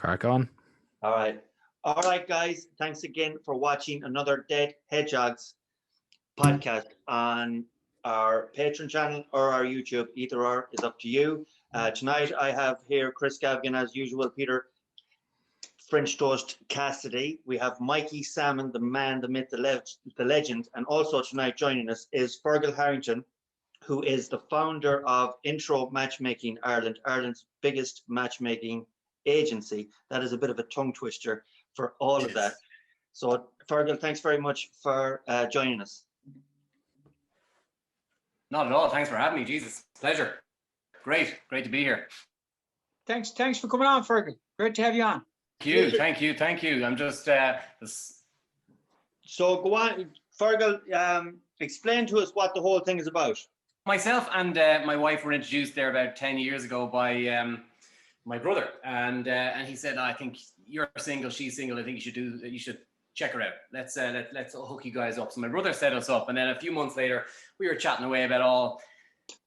Crack on. All right, guys. Thanks again for watching another Dead Hedgehogs podcast on our Patreon channel or our YouTube. Either or is up to you. Tonight I have here Chris Gavgan as usual, Peter French Toast Cassidy. We have Mikey Salmon, the man, the myth, the legend. And also tonight joining us is Feargal Harrington, who is the founder of Intro Matchmaking Ireland, Ireland's biggest matchmaking agency. That is a bit of a tongue twister for all of that. So Feargal, thanks very much for joining us. Not at all. Thanks for having me. Jesus, pleasure. Great to be here. Thanks for coming on, Feargal. Great to have you on. Thank you. I'm just So go on, Feargal, explain to us what the whole thing is about. Myself and my wife were introduced there about 10 years ago by my brother, and he said, I think you're single, she's single, I think you should check her out. Let's hook you guys up. So my brother set us up, and then a few months later we were chatting away about all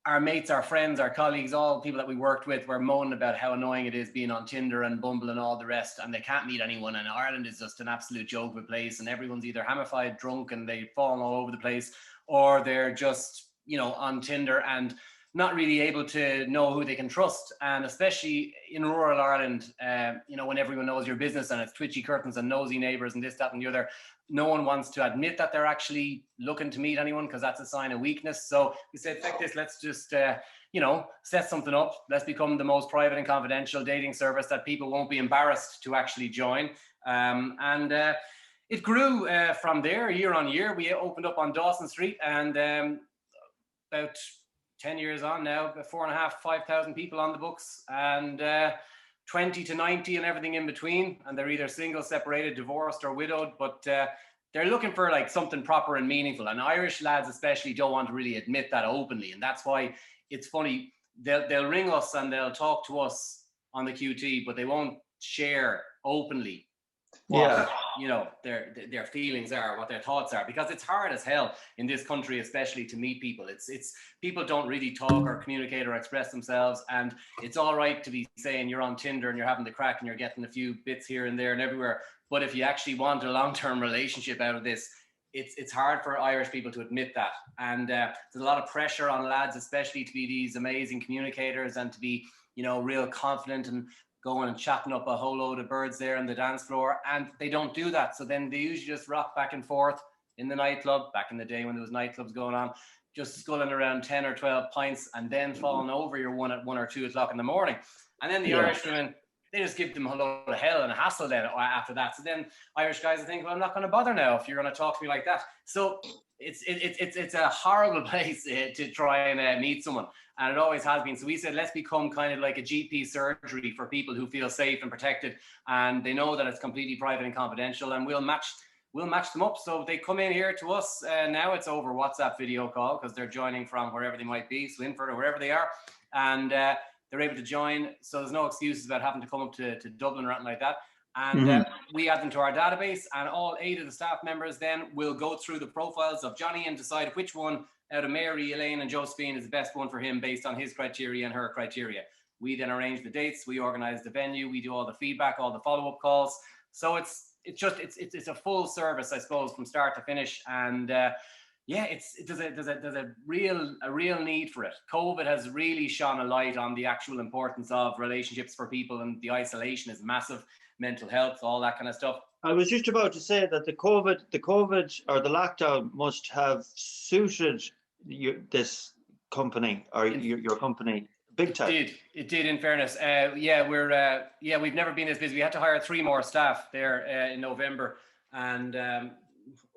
our mates, our friends, our colleagues, all people that we worked with were moaning about how annoying it is being on Tinder and Bumble and all the rest, and they can't meet anyone, and Ireland is just an absolute joke of a place, and everyone's either hamified, drunk, and they've fallen all over the place, or they're just, on Tinder and not really able to know who they can trust. And especially in rural Ireland, when everyone knows your business and it's twitchy curtains and nosy neighbours and this, that and the other, no one wants to admit that they're actually looking to meet anyone because that's a sign of weakness. So we said, fuck this, let's just, set something up. Let's become the most private and confidential dating service that people won't be embarrassed to actually join. It grew from there year on year. We opened up on Dawson Street, and about 10 years on now, 4,500, 5,000 people on the books, and 20 to 90 and everything in between. And they're either single, separated, divorced, or widowed, but they're looking for like something proper and meaningful. And Irish lads especially don't want to really admit that openly. And that's why it's funny. They'll ring us and they'll talk to us on the QT, but they won't share openly what their feelings are, what their thoughts are, because it's hard as hell in this country, especially to meet people. It's people don't really talk or communicate or express themselves, and it's all right to be saying you're on Tinder and you're having the crack and you're getting a few bits here and there and everywhere, but if you actually want a long-term relationship out of this, it's hard for Irish people to admit that. And there's a lot of pressure on lads, especially, to be these amazing communicators and to be real confident and going and chatting up a whole load of birds there on the dance floor, and they don't do that. So then they usually just rock back and forth in the nightclub, back in the day when there was nightclubs going on, just sculling around 10 or 12 pints and then falling over your one at 1 or 2 o'clock in the morning. And then the Irish women, they just give them a load of hell and a hassle then after that. So then Irish guys think, well, I'm not going to bother now if you're going to talk to me like that. So it's a horrible place to try and meet someone, and it always has been. So we said, let's become kind of like a GP surgery for people who feel safe and protected, and they know that it's completely private and confidential, and we'll match them up. So they come in here to us. Now it's over WhatsApp video call because they're joining from wherever they might be, Swinford or wherever they are, and they're able to join. So there's no excuses about having to come up to Dublin or anything like that. And we add them to our database, and all 8 of the staff members then will go through the profiles of Johnny and decide which one out of Mary, Elaine and Josephine is the best one for him based on his criteria and her criteria. We then arrange the dates, we organize the venue, we do all the feedback, all the follow-up calls. So it's a full service, I suppose, from start to finish. And there's a real need for it. COVID has really shone a light on the actual importance of relationships for people, and the isolation is massive. Mental health, all that kind of stuff. I was just about to say that the COVID or the lockdown must have suited this company or your company big time. It did. In fairness, we've never been as busy. We had to hire 3 more staff there in November, and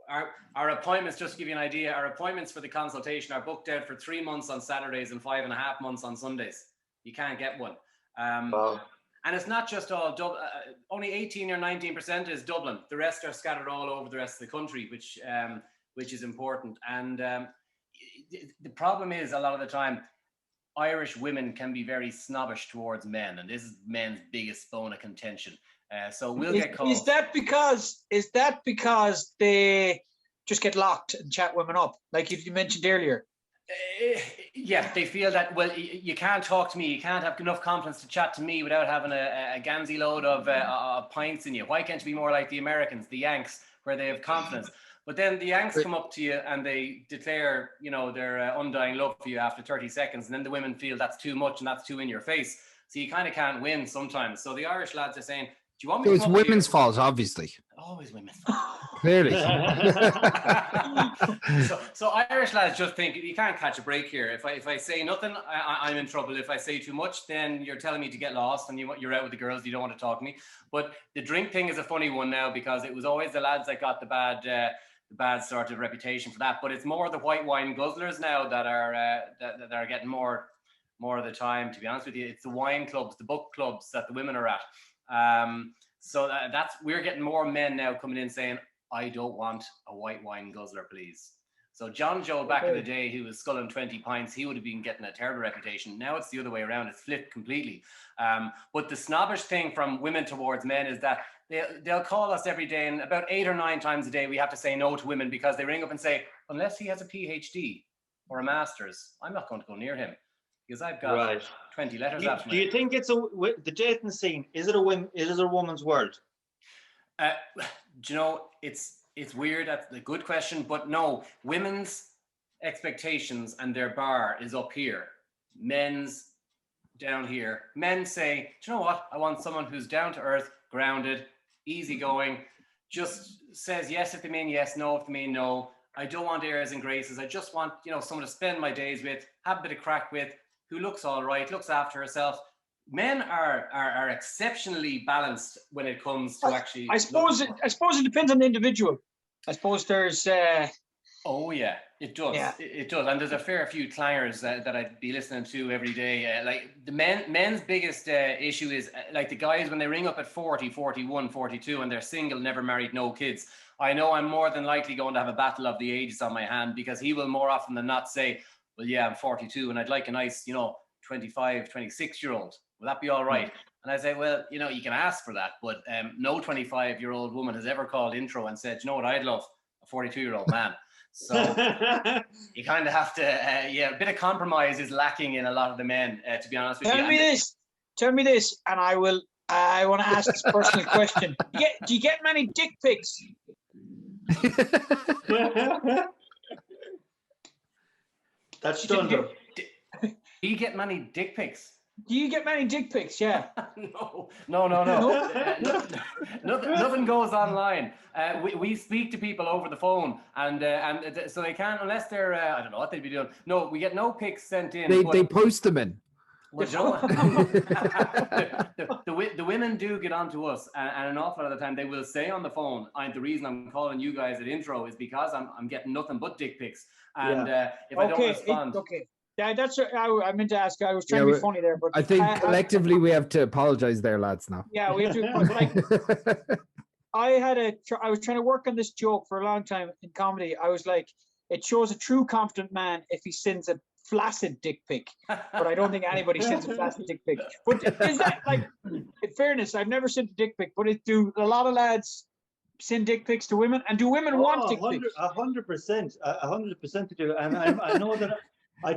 our appointments, just to give you an idea, our appointments for the consultation are booked out for 3 months on Saturdays and 5.5 months on Sundays. You can't get one. Wow. And it's not just all Dublin. Only 18 or 19% is Dublin. The rest are scattered all over the rest of the country, which is important. And the problem is, a lot of the time, Irish women can be very snobbish towards men, and this is men's biggest bone of contention. So we'll get called. Is that because they just get locked and chat women up, like you mentioned earlier? Yeah, they feel that, well, you can't talk to me, you can't have enough confidence to chat to me without having a Gansey load of pints in you. Why can't you be more like the Americans, the Yanks, where they have confidence? But then the Yanks come up to you and they declare, their undying love for you after 30 seconds. And then the women feel that's too much and that's too in your face. So you kind of can't win sometimes. So the Irish lads are saying, do you want me So to it's come up to women's you? fault, obviously. Always women's fault. Clearly. so Irish lads just think you can't catch a break here. If I say nothing, I'm in trouble. If I say too much, then you're telling me to get lost and you're out with the girls. You don't want to talk to me. But the drink thing is a funny one now, because it was always the lads that got the bad sort of reputation for that. But it's more the white wine guzzlers now that are getting more of the time. To be honest with you, it's the wine clubs, the book clubs that the women are at. So we're getting more men now coming in saying, I don't want a white wine guzzler, please. So John Joe back in the day, who was sculling 20 pints, he would have been getting a terrible reputation. Now it's the other way around. It's flipped completely. But the snobbish thing from women towards men is that they'll call us every day, and about 8 or 9 times a day we have to say no to women, because they ring up and say, unless he has a PhD or a master's, I'm not going to go near him, because I've got 20 letters after me. Do you think it's the dating scene? Is it a woman's world? Do you know, it's weird. That's a good question, but no, women's expectations and their bar is up here. Men's down here. Men say, do you know what? I want someone who's down to earth, grounded, easygoing, just says yes if they mean yes, no if they mean no. I don't want airs and graces. I just want, someone to spend my days with, have a bit of crack with, who looks all right, looks after herself. Men are exceptionally balanced when it comes to actually. I suppose it depends on the individual. I suppose there's. Oh yeah, it does. Yeah. It does, and there's a fair few clangers that I'd be listening to every day. Like the men's biggest issue is like the guys when they ring up at 40, 41, 42, and they're single, never married, no kids. I know I'm more than likely going to have a battle of the ages on my hand, because he will more often than not say, well, yeah, I'm 42 and I'd like a nice, 25, 26-year-old. Will that be all right? And I say, well, you can ask for that, but no 25-year-old woman has ever called intro and said, you know what I'd love? A 42-year-old man. So you kind of have to, a bit of compromise is lacking in a lot of the men, to be honest with you. Tell me this, and I want to ask this personal question. Do you get many dick pics? That's thunder. Do you get many dick pics? Do you get many dick pics? Yeah. No. Nothing goes online. We speak to people over the phone, and so they can't, unless they're I don't know what they'd be doing. No, we get no pics sent in. They post them in. Well, the women do get onto us, and an awful lot of the time they will say on the phone, the reason I'm calling you guys at intro is because I'm getting nothing but dick pics, and if I don't respond. Yeah, that's what I meant to ask. I was trying to be funny there, but I think collectively we have to apologize there, lads. Now. Yeah, we have to. I was trying to work on this joke for a long time in comedy. I was like, it shows a true confident man if he sends a flaccid dick pic, but I don't think anybody sends a flaccid dick pic. But is that, like, in fairness, I've never sent a dick pic, but do a lot of lads send dick pics to women, and do women want dick pics? 100%, 100% to do, and I know that.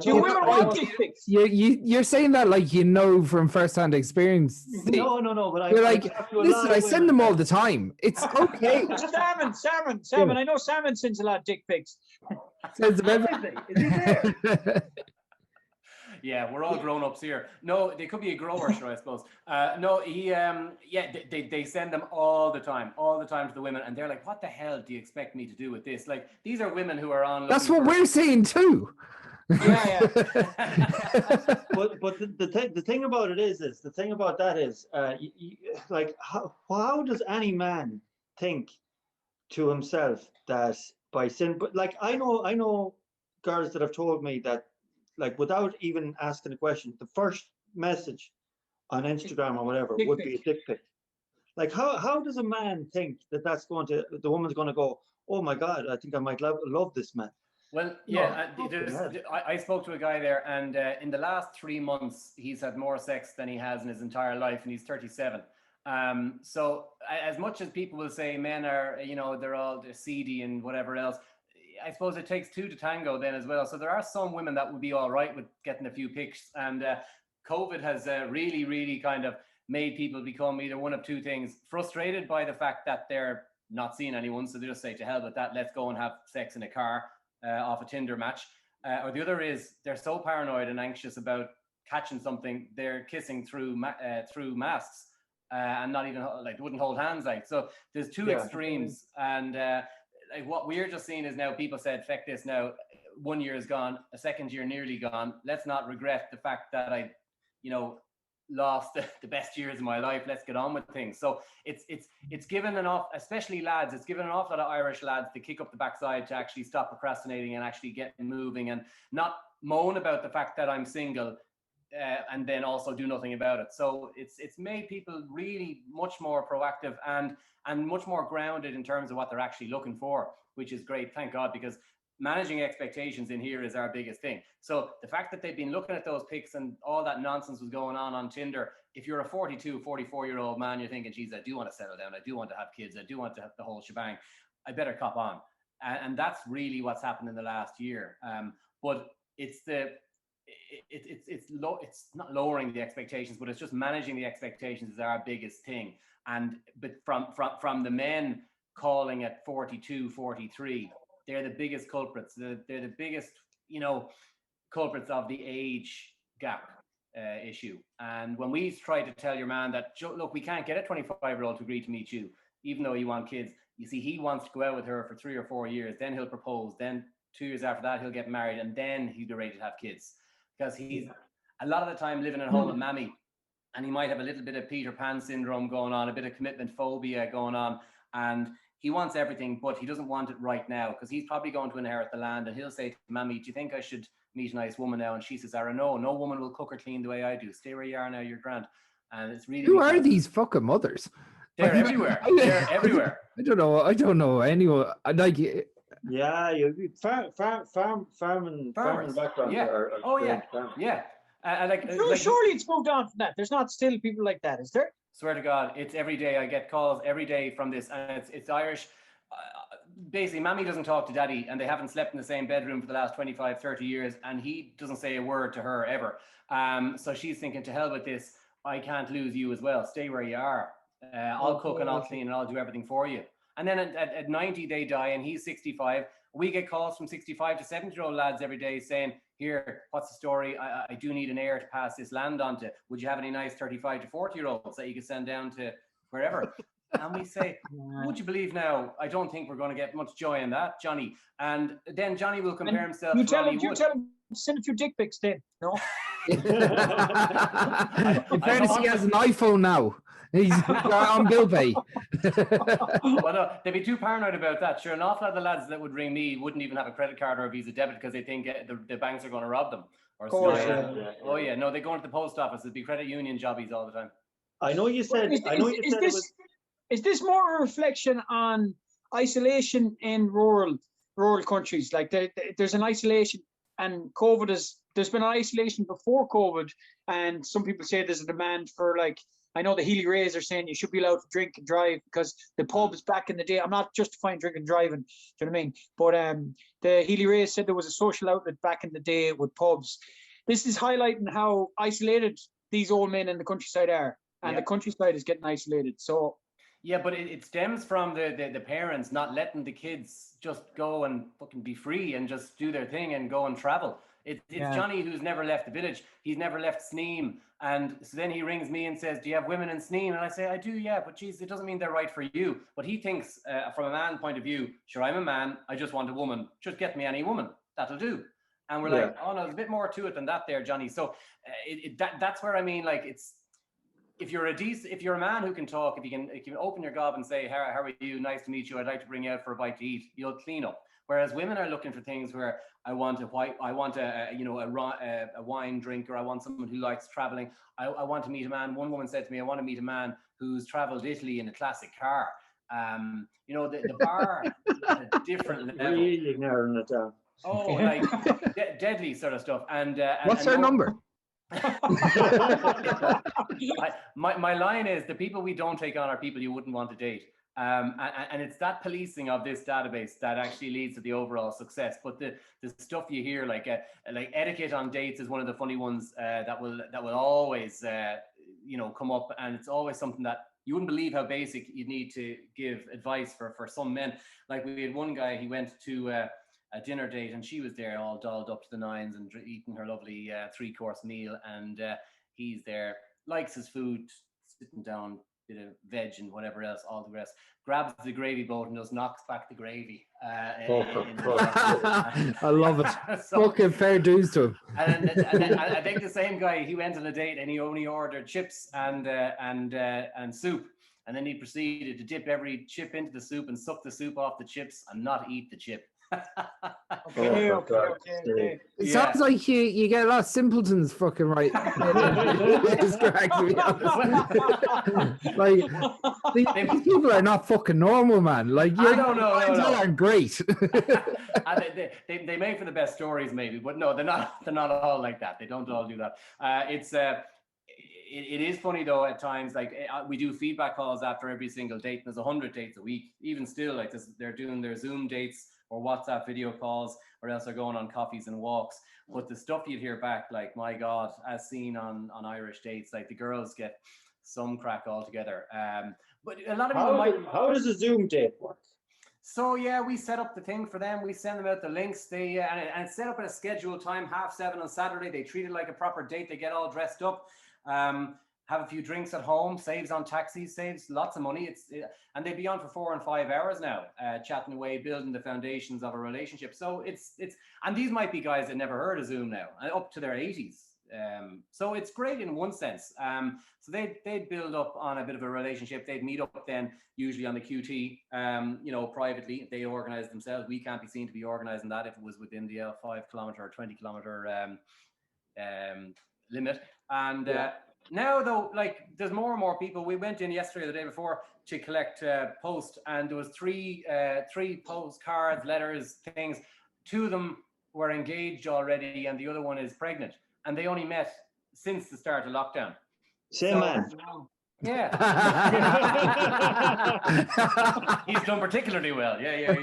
Do women want dick pics? You're saying that like from first-hand experience. No, but you're like, listen, I send them all the time. It's okay. Salmon. I know Salmon sends a lot of dick pics. Sends them everything. Is he there? Yeah, we're all grown-ups here. No, they could be a grower, sure, I suppose. No, he, they send them all the time to the women, and they're like, what the hell do you expect me to do with this? Like, these are women who are on. That's what we're saying too. Yeah. but the thing about it is the thing about that is like how does any man think to himself that by sin? But like I know girls that have told me that, like, without even asking a question, the first message on Instagram or whatever would be a dick pic. Like how does a man think that the woman's going to go, oh my God, I think I might love this man? Well, yeah, I spoke to a guy there, and in the last 3 months, he's had more sex than he has in his entire life, and he's 37. So as much as people will say men are, they're seedy and whatever else, I suppose it takes two to tango then as well. So there are some women that would be all right with getting a few pics, and COVID has really kind of made people become either one of two things: frustrated by the fact that they're not seeing anyone, so they just say, to hell with that, let's go and have sex in a car off a Tinder match. Or the other is they're so paranoid and anxious about catching something, they're kissing through masks and not even like, wouldn't hold hands. Like, so there's two extremes, and like what we're just seeing is now people said, feck this now, 1 year is gone, a second year nearly gone. Let's not regret the fact that I, lost the best years of my life. Let's get on with things. So it's given enough, especially lads, it's given an awful lot of Irish lads to kick up the backside to actually stop procrastinating and actually get moving and not moan about the fact that I'm single and then also do nothing about it. So it's made people really much more proactive and much more grounded in terms of what they're actually looking for, which is great, thank God, because managing expectations in here is our biggest thing. So the fact that they've been looking at those pics and all that nonsense was going on Tinder, if you're a 42, 44-year-old man, you're thinking, geez, I do want to settle down, I do want to have kids, I do want to have the whole shebang, I better cop on. And that's really what's happened in the last year. But it's not lowering the expectations, but it's just managing the expectations is our biggest thing. But from the men calling at 42, 43, they're the biggest culprits. They're the biggest, culprits of the age gap issue. And when we try to tell your man that, look, we can't get a 25-year-old to agree to meet you, even though you want kids. You see, he wants to go out with her for 3 or 4 years. Then he'll propose. Then 2 years after that, he'll get married. And then he'll be ready to have kids. Because he's a lot of the time living at home with mammy. And he might have a little bit of Peter Pan syndrome going on, a bit of commitment phobia going on. And he wants everything, but he doesn't want it right now because he's probably going to inherit the land. And he'll say to Mammy, do you think I should meet a nice woman now? And she says, Ara, no woman will cook or clean the way I do. Stay where you are now, you're grand. And it's really... Who are these fucking mothers? They're everywhere. They're everywhere. I don't know anyone. Like... Yeah, you farming background. Yeah. Surely it's moved on from that. There's not still people like that, is there? Swear to God, it's every day. I get calls every day from this, and it's Irish. Basically, Mammy doesn't talk to Daddy, and they haven't slept in the same bedroom for the last 25, 30 years, and he doesn't say a word to her ever. So she's thinking, to hell with this. I can't lose you as well. Stay where you are. I'll cook and I'll clean and I'll do everything for you. And then at 90, they die, and he's 65. We get calls from 65 to 70-year-old lads every day saying, here, what's the story? I do need an heir to pass this land on to. Would you have any nice 35 to 40-year-olds that you could send down to wherever? And we say, would you believe now, I don't think we're going to get much joy in that, Johnny. And then Johnny will compare himself to Ronnie Wood. You tell him to send a few dick pics then, no? In fairness, he has an iPhone now. He's on bill pay. Well, no, they'd be too paranoid about that. Sure, an awful lot of the lads that would ring me wouldn't even have a credit card or a Visa debit because they think the banks are going to rob them. Or course, Oh yeah, no, they go into the post office. It'd be credit union jobbies all the time. I know you said. Is this more a reflection on isolation in rural countries? Like there's an isolation, and COVID there's been an isolation before COVID, and some people say there's a demand for, like, I know the Healy Rays are saying you should be allowed to drink and drive because the pubs back in the day, I'm not justifying drinking and driving, do you know what I mean? But the Healy Rays said there was a social outlet back in the day with pubs. This is highlighting how isolated these old men in the countryside are, and the countryside is getting isolated. So yeah, but it stems from the parents not letting the kids just go and fucking be free and just do their thing and go and travel. It's Johnny who's never left the village. He's never left Sneem. And so then he rings me and says, do you have women in Sneem? And I say, I do, yeah, but geez, it doesn't mean they're right for you. But he thinks from a man point of view, sure, I'm a man, I just want a woman. Just get me any woman, that'll do. And we're like, oh no, there's a bit more to it than that there, Johnny. So that's where I mean, like, it's, if you're a man who can talk, if you can open your gob and say, how are you? Nice to meet you. I'd like to bring you out for a bite to eat. You'll clean up. Whereas women are looking for things where I want a wine drinker. I want someone who likes traveling. I want to meet a man. One woman said to me, I want to meet a man who's traveled Italy in a classic car. The bar at a different level. Really narrowing it down. Oh, like deadly sort of stuff. And what's her number? My line is, the people we don't take on are people you wouldn't want to date. And it's that policing of this database that actually leads to the overall success. But the stuff you hear, like etiquette on dates is one of the funny ones that will always come up, and it's always something that you wouldn't believe how basic you need to give advice for some men. Like we had one guy, he went to a dinner date, and she was there all dolled up to the nines and eating her lovely 3-course meal, and he's there, likes his food, sitting down, bit of veg and whatever else, all the rest, grabs the gravy boat and just knocks back the gravy. I love it. So, Fucking fair dues to him. and I think the same guy, he went on a date and he only ordered chips and soup, and then he proceeded to dip every chip into the soup and suck the soup off the chips and not eat the chip. Okay. It sounds like you get a lot of simpletons fucking right. It's correct, to be honest. Like these people are not fucking normal, man. Like you aren't great. They make for the best stories, maybe, but no, they're not all like that. They don't all do that. It is funny though at times. Like we do feedback calls after every single date. There's 100 dates a week. Even still, like this, they're doing their Zoom dates or WhatsApp video calls, or else they're going on coffees and walks. But the stuff you'd hear back, like, my God, as seen on Irish dates, like the girls get some crack altogether. But a lot of people How does a Zoom date work? So yeah, we set up the thing for them. We send them out the links. They and it's set up at a scheduled time, 7:30 on Saturday. They treat it like a proper date. They get all dressed up. Have a few drinks at home, saves on taxis, saves lots of money. And they'd be on for 4 and 5 hours now, chatting away, building the foundations of a relationship. So and these might be guys that never heard of Zoom now, up to their 80s. So it's great in one sense. So they'd build up on a bit of a relationship. They'd meet up then usually on the QT, privately. They organize themselves. We can't be seen to be organizing that if it was within the 5-kilometer or 20-kilometer limit. And now though, like there's more and more people. We went in yesterday or the day before to collect post, and there was three postcards, letters, things. 2 of them were engaged already, and the other one is pregnant, and they only met since the start of lockdown. Same man. Yeah. He's done particularly well. Yeah.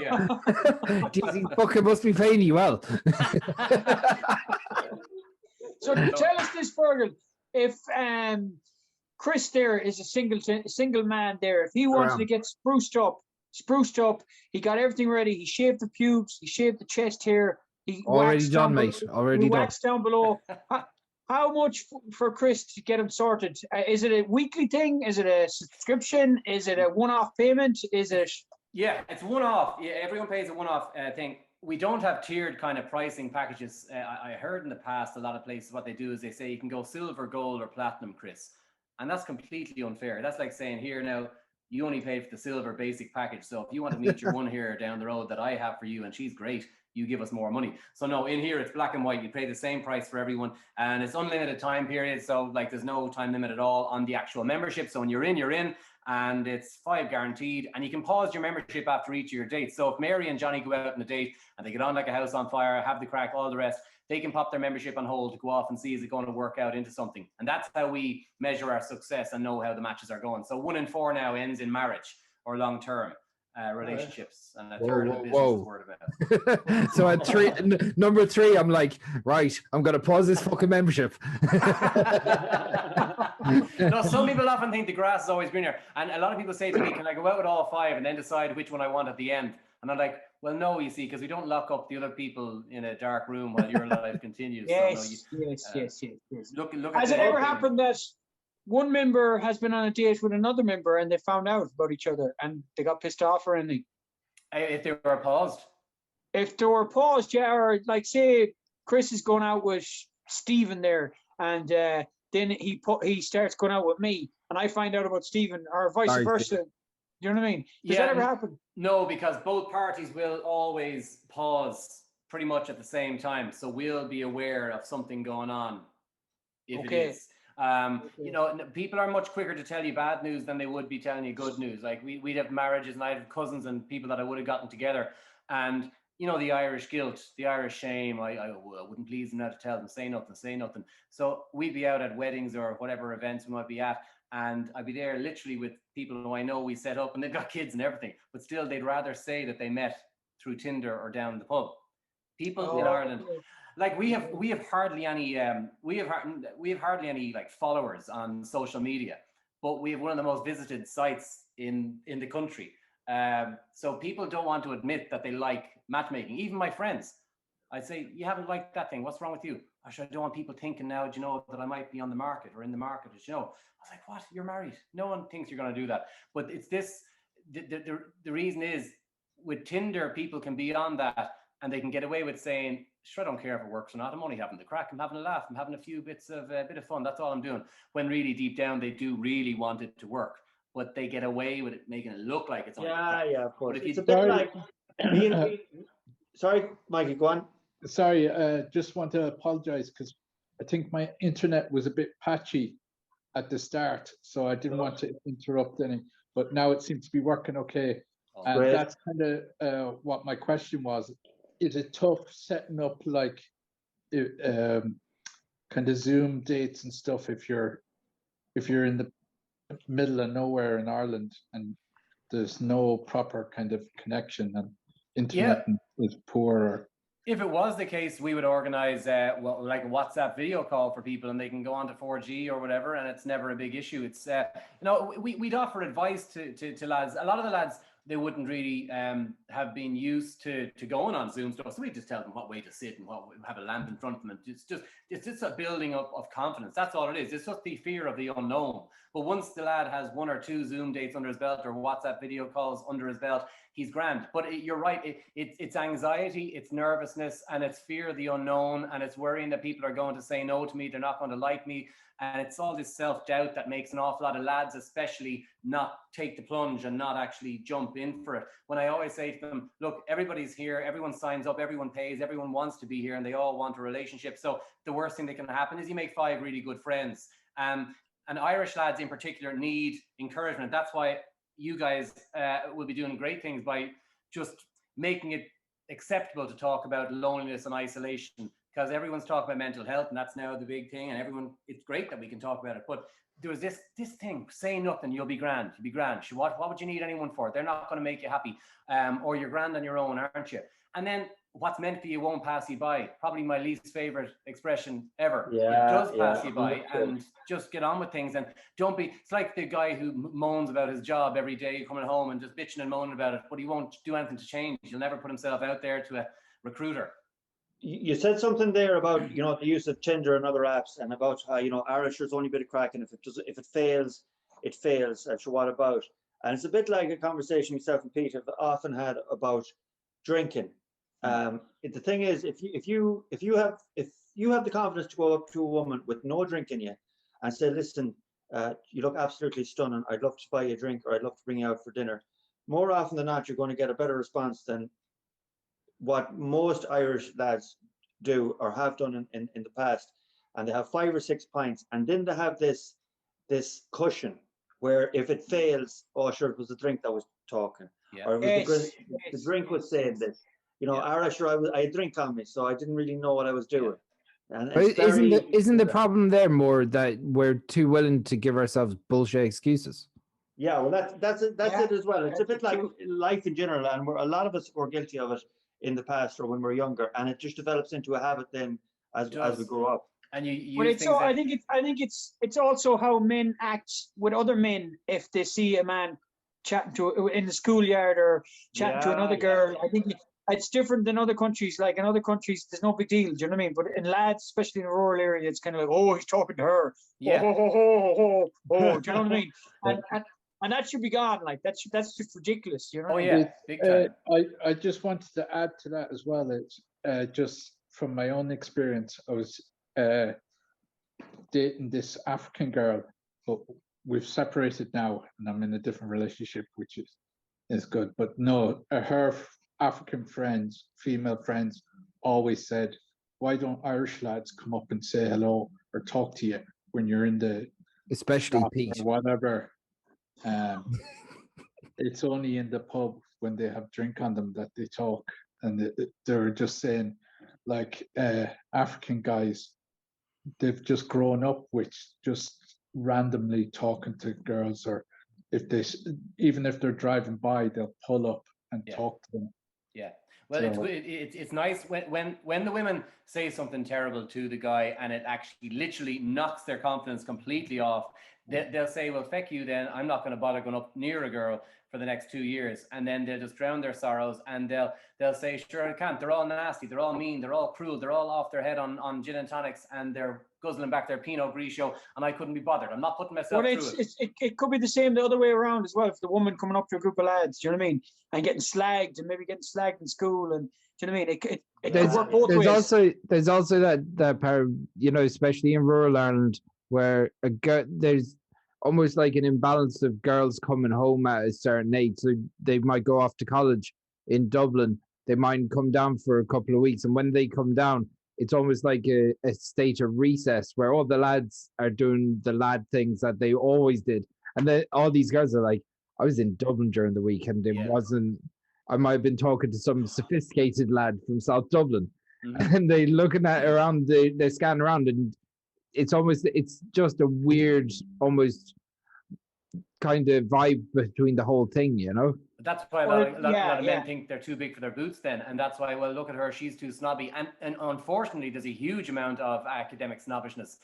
Jeez, he fucking must be paying you well. So tell us this, Feargal. If Chris there is a single man there, if he wanted to get spruced up, he got everything ready. He shaved the pubes, he shaved the chest hair. He already done, mate. Already done. Waxed down below. How much for Chris to get him sorted? Is it a weekly thing? Is it a subscription? Is it a one-off payment? Is it? Yeah, it's one-off. Yeah, everyone pays a one-off thing. We don't have tiered kind of pricing packages. I heard in the past a lot of places what they do is they say you can go silver, gold, or platinum, Chris, and that's completely unfair. That's like saying here now you only paid for the silver basic package. So if you want to meet your one here down the road that I have for you and she's great, you give us more money. So no, in here it's black and white. You pay the same price for everyone, and it's unlimited time period. So like there's no time limit at all on the actual membership. So when you're in, and it's 5 guaranteed, and you can pause your membership after each of your dates. So if Mary and Johnny go out on a date and they get on like a house on fire, have the crack, all the rest, they can pop their membership on hold to go off and see is it going to work out into something. And that's how we measure our success and know how the matches are going. So 1 in 4 now ends in marriage or long-term relationships, and a third of the business is word of mouth. So at number 3, I'm like, right, I'm gonna pause this fucking membership. No, some people often think the grass is always greener, and a lot of people say to me, can I go out with all 5 and then decide which one I want at the end? And I'm like, well, no, you see, because we don't lock up the other people in a dark room while your life continues. Yes, so, no, yes. Look Has it ever happened that one member has been on a date with another member and they found out about each other and they got pissed off or anything? If they were paused? If they were paused, yeah, or like say Chris is going out with Stephen there, and then he starts going out with me, and I find out about Stephen, or vice versa. You know what I mean? Does that ever happen? No, because both parties will always pause pretty much at the same time, so we'll be aware of something going on if it is. You know, people are much quicker to tell you bad news than they would be telling you good news. Like we'd have marriages, and I'd have cousins and people that I would have gotten together, and you know, the Irish guilt, the Irish shame, I wouldn't please them now to tell them, say nothing. So we'd be out at weddings or whatever events we might be at, And I'd be there literally with people who I know we set up, and they've got kids and everything, but still they'd rather say that they met through Tinder or down the pub. People in Ireland, like we have hardly any like followers on social media, but we have one of the most visited sites in the country. So people don't want to admit that they like matchmaking. Even my friends, I'd say, you haven't liked that thing. What's wrong with you? I don't want people thinking now, do you know, that I might be on the market or in the market. Do you know? I was like, what? You're married. No one thinks you're going to do that. But it's this, the reason is with Tinder, people can be on that and they can get away with saying, sure, I don't care if it works or not. I'm only having the crack. I'm having a laugh. I'm having a few bit of fun. That's all I'm doing. When really deep down, they do really want it to work, but they get away with it, making it look like it's only yeah, of course. But if it's you, a bit like sorry, Mikey, go on. Sorry, just want to apologize because I think my internet was a bit patchy at the start, so I didn't want to interrupt any, but now it seems to be working okay. And Great. that's kind of what my question was. Is it tough setting up like kind of Zoom dates and stuff if you're in the middle of nowhere in Ireland and there's no proper kind of connection and internet is poor? Or... If it was the case, we would organize like a WhatsApp video call for people, and they can go on to 4G or whatever, and it's never a big issue. It's we'd offer advice to lads. A lot of the lads, they wouldn't really have been used to going on Zoom stuff, so we just tell them what way to sit and what have a lamp in front of them. It's just a building up of confidence. That's all it is. It's just the fear of the unknown. But once the lad has 1 or 2 Zoom dates under his belt or WhatsApp video calls under his belt, he's grand. But you're right. It's anxiety, it's nervousness, and it's fear of the unknown, and it's worrying that people are going to say no to me, they're not going to like me. And it's all this self-doubt that makes an awful lot of lads especially not take the plunge and not actually jump in for it. When I always say to them, look, everybody's here, everyone signs up, everyone pays, everyone wants to be here, and they all want a relationship. So the worst thing that can happen is you make 5 really good friends. And Irish lads in particular need encouragement. That's why you guys will be doing great things by just making it acceptable to talk about loneliness and isolation, because everyone's talking about mental health, and that's now the big thing, and everyone, it's great that we can talk about it. But there was this thing, say nothing, you'll be grand. You'll be grand. What would you need anyone for? They're not going to make you happy. Or you're grand on your own, aren't you? And then what's meant for you won't pass you by. Probably my least favorite expression ever. Yeah, it does pass you by, 100%. and just get on with things. And don't be, it's like the guy who moans about his job every day coming home and just bitching and moaning about it, but he won't do anything to change. He'll never put himself out there to a recruiter. You said something there about, you know, the use of Tinder and other apps, and about how, you know, Irish, there's only a bit of crack, and if it fails, it fails. So what about? And it's a bit like a conversation yourself and Pete have often had about drinking. The thing is, if you have the confidence to go up to a woman with no drink in you and say, listen, you look absolutely stunning, I'd love to buy you a drink, or I'd love to bring you out for dinner, more often than not, you're going to get a better response than what most Irish lads do or have done in the past. And they have 5 or 6 pints, and then they have this cushion where if it fails, oh sure, it was the drink that was talking, or it was the drink was saying this. You know, Irish, I had drink on me, so I didn't really know what I was doing. And isn't the problem there more that we're too willing to give ourselves bullshit excuses? Yeah, well, that's it as well. It's a bit like life in general, and a lot of us were guilty of it in the past or when we're younger, and it just develops into a habit then as we grow up. And you but it's so, I think it's also how men act with other men if they see a man chatting to in the schoolyard or chatting to another girl. I think it's different than other countries. Like in other countries, there's no big deal. Do you know what I mean? But in lads, especially in a rural area, it's kind of like, oh, he's talking to her. Yeah. Oh, do you know what I mean? And that should be gone. Like that's just ridiculous. You know? Oh yeah, big time. I just wanted to add to that as well. It's just from my own experience. I was dating this African girl, but we've separated now, and I'm in a different relationship, which is good. But no, her African friends, female friends, always said, "Why don't Irish lads come up and say hello or talk to you when you're in the especially Pete or whatever?" It's only in the pub when they have drink on them that they talk, and they're just saying, like, African guys, they've just grown up with just randomly talking to girls, or if they, even if they're driving by, they'll pull up and talk to them. Yeah. Well, So- it's nice when the women say something terrible to the guy and it actually literally knocks their confidence completely off. They'll say, well, feck you then, I'm not going to bother going up near a girl for the next 2 years. And then they'll just drown their sorrows, and they'll say, sure, I can't. They're all nasty. They're all mean. They're all cruel. They're all off their head on gin and tonics, and they're guzzling back their Pinot Grigio, and I couldn't be bothered. I'm not putting myself through it. It could be the same the other way around as well. If the woman coming up to a group of lads, do you know what I mean? And getting slagged, and maybe getting slagged in school, and do you know what I mean? It could work both ways. There's also that part, you know, especially in rural Ireland, where there's almost like an imbalance of girls coming home at a certain age. So they might go off to college in Dublin. They might come down for a couple of weeks. And when they come down, it's almost like a state of recess where all the lads are doing the lad things that they always did. And then all these girls are like, I was in Dublin during the week, and I might have been talking to some sophisticated lad from South Dublin. Mm-hmm. And they looking at around, they scan around, and it's just a weird, almost kind of vibe between the whole thing, you know? That's why a lot of men think they're too big for their boots then. And that's why, well, look at her, she's too snobby. And unfortunately, there's a huge amount of academic snobbishness.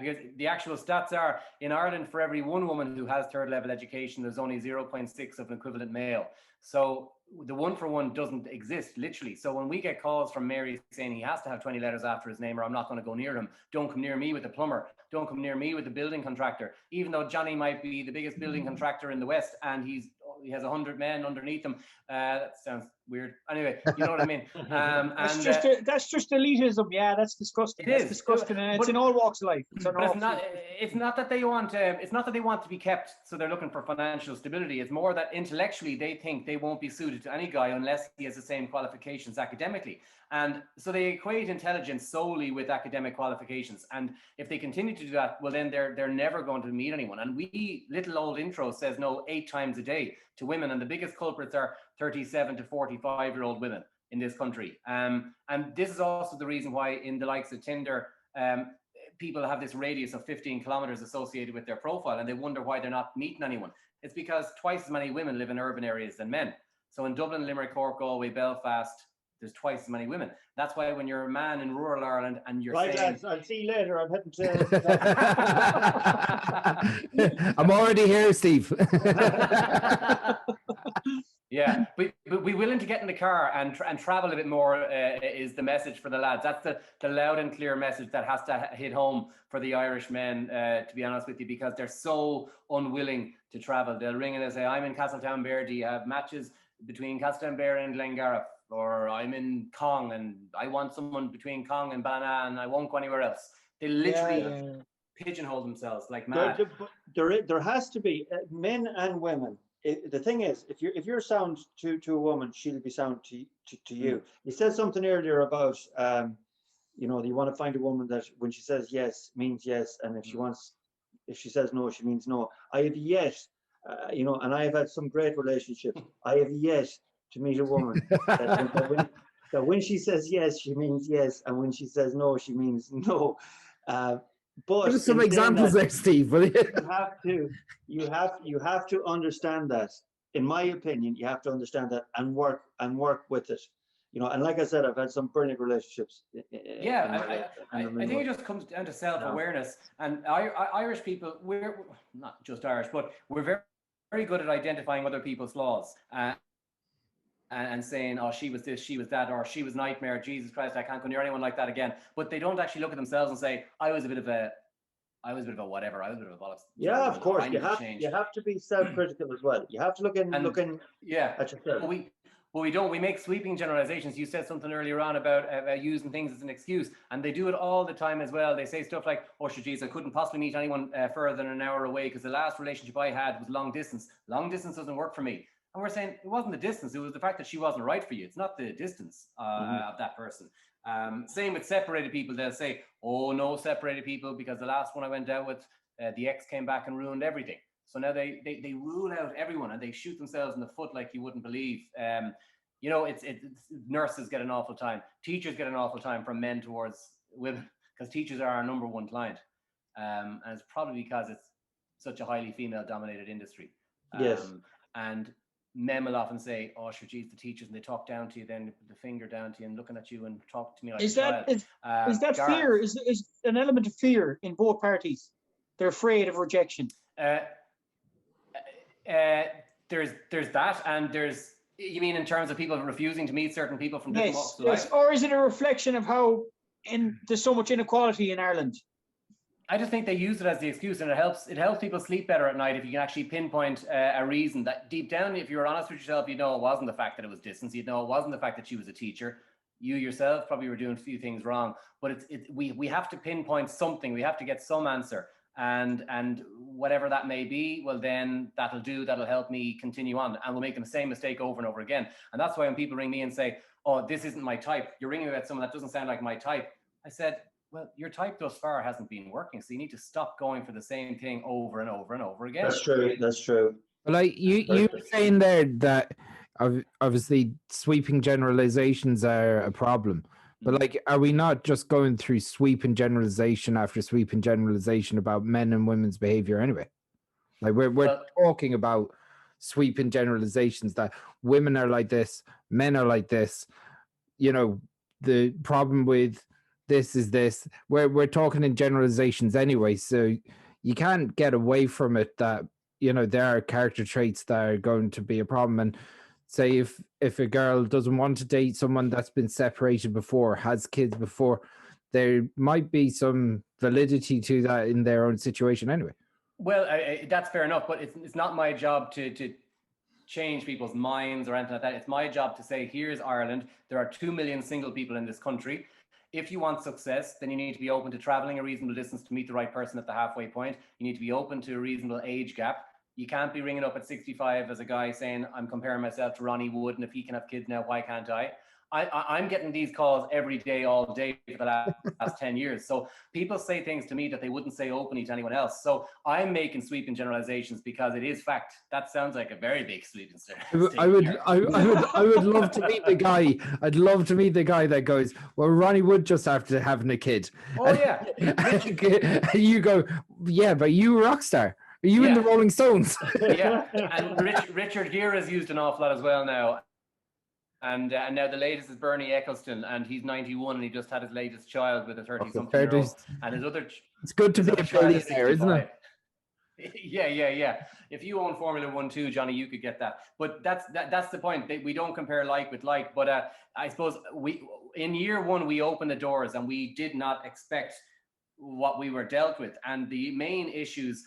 Because the actual stats are, in Ireland, for every one woman who has third level education, there's only 0.6 of an equivalent male. So the 1-for-1 doesn't exist, literally. So when we get calls from Mary saying he has to have 20 letters after his name, or I'm not going to go near him, don't come near me with the plumber, don't come near me with the building contractor, even though Johnny might be the biggest building contractor in the West and he has 100 men underneath him. That sounds weird. Anyway, you know what I mean? That's just elitism. Yeah, that's disgusting. It's disgusting, and it's in all walks of life. It's not that they want. It's not that they want to be kept, so they're looking for financial stability. It's more that intellectually they think they won't be suited to any guy unless he has the same qualifications academically. And so they equate intelligence solely with academic qualifications. And if they continue to do that, well, then they're never going to meet anyone. And little old intro says no 8 times a day to women. And the biggest culprits are 37 to 45-year-old women in this country. And this is also the reason why in the likes of Tinder, people have this radius of 15 kilometers associated with their profile, and they wonder why they're not meeting anyone. It's because twice as many women live in urban areas than men. So in Dublin, Limerick, Cork, Galway, Belfast, there's twice as many women. That's why when you're a man in rural Ireland and you're right, saying... lads, I'll see you later. I'm heading to... I'm already here, Steve. Yeah, but be willing to get in the car and travel a bit more is the message for the lads. That's the loud and clear message that has to hit home for the Irish men, to be honest with you, because they're so unwilling to travel. They'll ring and they'll say, I'm in Castletownbere, do you have matches between Castletownbere and Glengariff? Or I'm in Cong and I want someone between Cong and Ballina and I won't go anywhere else. They literally pigeonhole themselves like mad. There has to be men and women. The thing is, if you're sound to a woman, she'll be sound to you. You said something earlier about you know, you want to find a woman that when she says yes means yes, and if she says no, she means no. I have yet, you know, and I have had some great relationships. I have yet to meet a woman that when she says yes, she means yes, and when she says no, she means no. But give us some examples there, Steve. You have to understand that. In my opinion, you have to understand that and work with it. You know, and like I said, I've had some brilliant relationships. I think it just comes down to self-awareness. And Irish people, we're not just Irish, but we're very, very good at identifying other people's flaws. And saying, oh, she was this, she was that, or she was nightmare, Jesus Christ, I can't go near anyone like that again. But they don't actually look at themselves and say, I was a bit of a whatever, I was a bit of a bollocks. Yeah, of course. You have to be self-critical as well. You have to look at yourself. But we don't. We make sweeping generalizations. You said something earlier on about using things as an excuse, and they do it all the time as well. They say stuff like, oh, sure, geez, I couldn't possibly meet anyone further than an hour away because the last relationship I had was long distance. Long distance doesn't work for me. And we're saying it wasn't the distance, it was the fact that she wasn't right for you. It's not the distance of that person. Same with separated people. They'll say, oh, no separated people because the last one I went out with, the ex came back and ruined everything. So now they rule out everyone and they shoot themselves in the foot like you wouldn't believe. You know, it's nurses get an awful time. Teachers get an awful time from men towards women because teachers are our number one client. and it's probably because it's such a highly female-dominated industry. Yes. And men will often say, "Oh, sure, geez, the teachers," and they talk down to you, then put the finger down to you and looking at you and talk to me like Is a that child. is that Gareth, fear? Is an element of fear in both parties? They're afraid of rejection. There's that, and you mean in terms of people refusing to meet certain people from different walks of life? Or is it a reflection of how there's so much inequality in Ireland? I just think they use it as the excuse, and it helps people sleep better at night if you can actually pinpoint a reason that deep down, if you were honest with yourself, you know it wasn't the fact that it was distance, you know it wasn't the fact that she was a teacher. You yourself probably were doing a few things wrong, but we have to pinpoint something. We have to get some answer, and whatever that may be, well then that'll help me continue on, and we'll make the same mistake over and over again. And that's why when people ring me and say, "Oh, this isn't my type," you're ringing me about someone that doesn't sound like my type, I said, well, your type thus far hasn't been working, so you need to stop going for the same thing over and over and over again. That's true. That's true. Like you were saying there that obviously sweeping generalizations are a problem, but like, are we not just going through sweeping generalization after sweeping generalization about men and women's behavior anyway? Like we're talking about sweeping generalizations that women are like this, men are like this. You know, the problem with this is this. We're talking in generalizations anyway, so you can't get away from it that, you know, there are character traits that are going to be a problem. And say if a girl doesn't want to date someone that's been separated before, has kids before, there might be some validity to that in their own situation anyway. Well, that's fair enough, but it's not my job to change people's minds or anything like that. It's my job to say, here's Ireland. There are 2 million single people in this country. If you want success, then you need to be open to traveling a reasonable distance to meet the right person at the halfway point. You need to be open to a reasonable age gap. You can't be ringing up at 65 as a guy saying, I'm comparing myself to Ronnie Wood, and if he can have kids now, why can't I? I'm getting these calls every day, all day for the last 10 years. So people say things to me that they wouldn't say openly to anyone else. So I'm making sweeping generalizations because it is fact. That sounds like a very big sweeping statement. I would love to meet the guy. I'd love to meet the guy that goes, well, Ronnie Wood just after having a kid. Oh, yeah. And you go, yeah, but you rock star. Are you in the Rolling Stones? Yeah, and Richard Gere is used an awful lot as well now. And now the latest is Bernie Eccleston, and he's 91, and he just had his latest child with a 30-something-year-old. And his other... It's good to be a billionaire, isn't it? Yeah. If you own Formula 1 too, Johnny, you could get that. But that's the point. We don't compare like with like. But I suppose in year one, we opened the doors, and we did not expect what we were dealt with. And the main issues,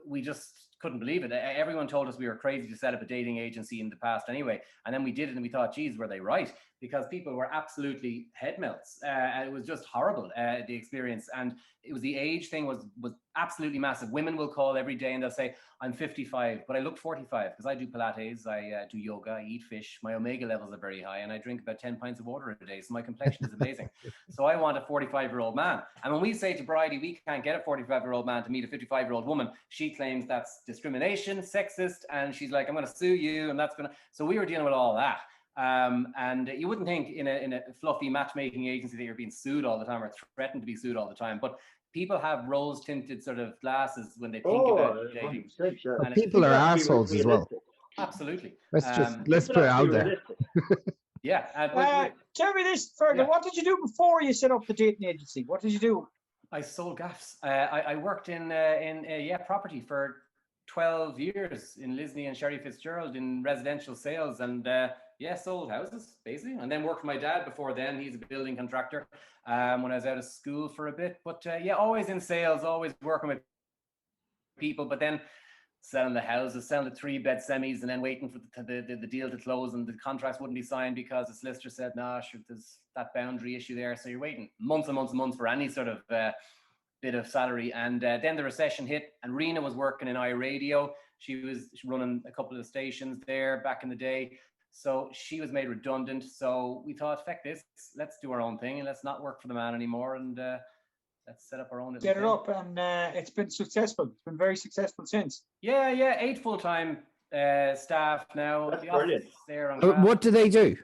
we just couldn't believe it. Everyone told us we were crazy to set up a dating agency in the past anyway. And then we did it, and we thought, geez, were they right? Because people were absolutely head melts. It was just horrible, the experience. And it was the age thing was absolutely massive. Women will call every day and they'll say, I'm 55, but I look 45 because I do Pilates, I do yoga, I eat fish, my omega levels are very high, and I drink about 10 pints of water a day. So my complexion is amazing. So I want a 45-year-old man. And when we say to Bridie, we can't get a 45-year-old man to meet a 55-year-old woman, she claims that's discrimination, sexist, and she's like, I'm going to sue you, and that's going to... So we were dealing with all that. And you wouldn't think in a fluffy matchmaking agency that you're being sued all the time or threatened to be sued all the time, but people have rose-tinted sort of glasses when they think about dating. People are assholes as well. Absolutely. Let's put it out there. Yeah. Tell me this, Feargal, what did you do before you set up the dating agency? What did you do? I sold gaffs. I worked in property for 12 years in Lisney and Sherry Fitzgerald in residential sales, and sold houses basically, and then worked for my dad before then. He's a building contractor when I was out of school for a bit, but always in sales, always working with people, but then selling the houses, selling the 3-bed semis, and then waiting for the deal to close, and the contracts wouldn't be signed because the solicitor said, nah, sure, there's that boundary issue there. So you're waiting months and months and months for any sort of bit of salary. And then the recession hit, and Rena was working in iRadio. She was running a couple of stations there back in the day. So she was made redundant. So we thought, feck this, let's do our own thing and let's not work for the man anymore. And let's set up our own. Get it up, and it's been successful. It's been very successful since. Yeah, 8 full-time staff now. The brilliant. There on what do they do?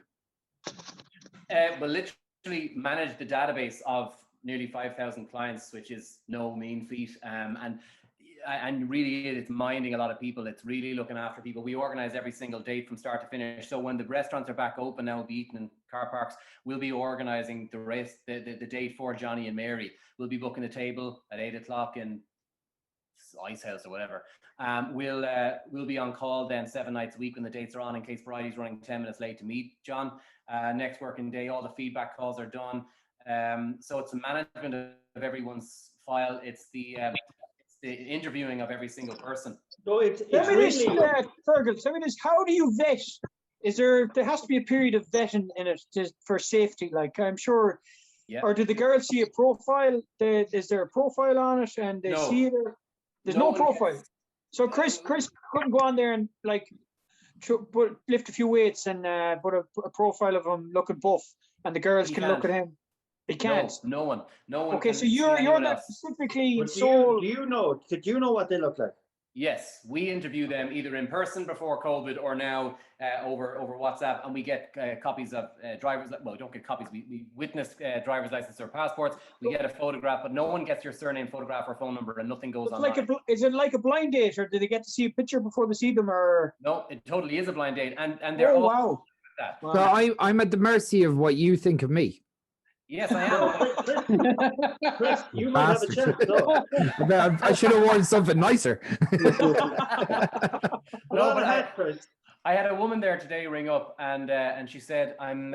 Well, literally manage the database of nearly 5,000 clients, which is no mean feat. And really, it's minding a lot of people. It's really looking after people. We organize every single date from start to finish. So when the restaurants are back open now, be eating in car parks, we'll be organizing the date for Johnny and Mary. We'll be booking a table at 8 o'clock in Ice House or whatever. We'll be on call then 7 nights a week when the dates are on, in case Bridie's running 10 minutes late to meet John. Next working day, all the feedback calls are done. So it's the management of everyone's file. It's the interviewing of every single person. So it's Fergal, really... how do you vet? There has to be a period of vetting in it for safety, like I'm sure. Yeah. Or do the girls see a profile? Is there a profile on it and they see it? There's no profile. So Chris couldn't go on there and like lift a few weights and put a profile of him looking buff, and the girls can look at him. They can't. No one. Okay, so you're not specifically sold. Did you know what they look like? Yes, we interview them either in person before COVID or now over WhatsApp, and we get copies of driver's. Well, we don't get copies. We witness driver's license or passports. We get a photograph, but no one gets your surname, photograph, or phone number, and nothing goes on. Is it like a blind date, or do they get to see a picture before they see them? Or no, it totally is a blind date, and they're all wow. That. Wow. So I'm at the mercy of what you think of me. Yes, I am. Chris, you might have a chance. Though. I should have worn something nicer. No, but I had a woman there today ring up, and she said, I'm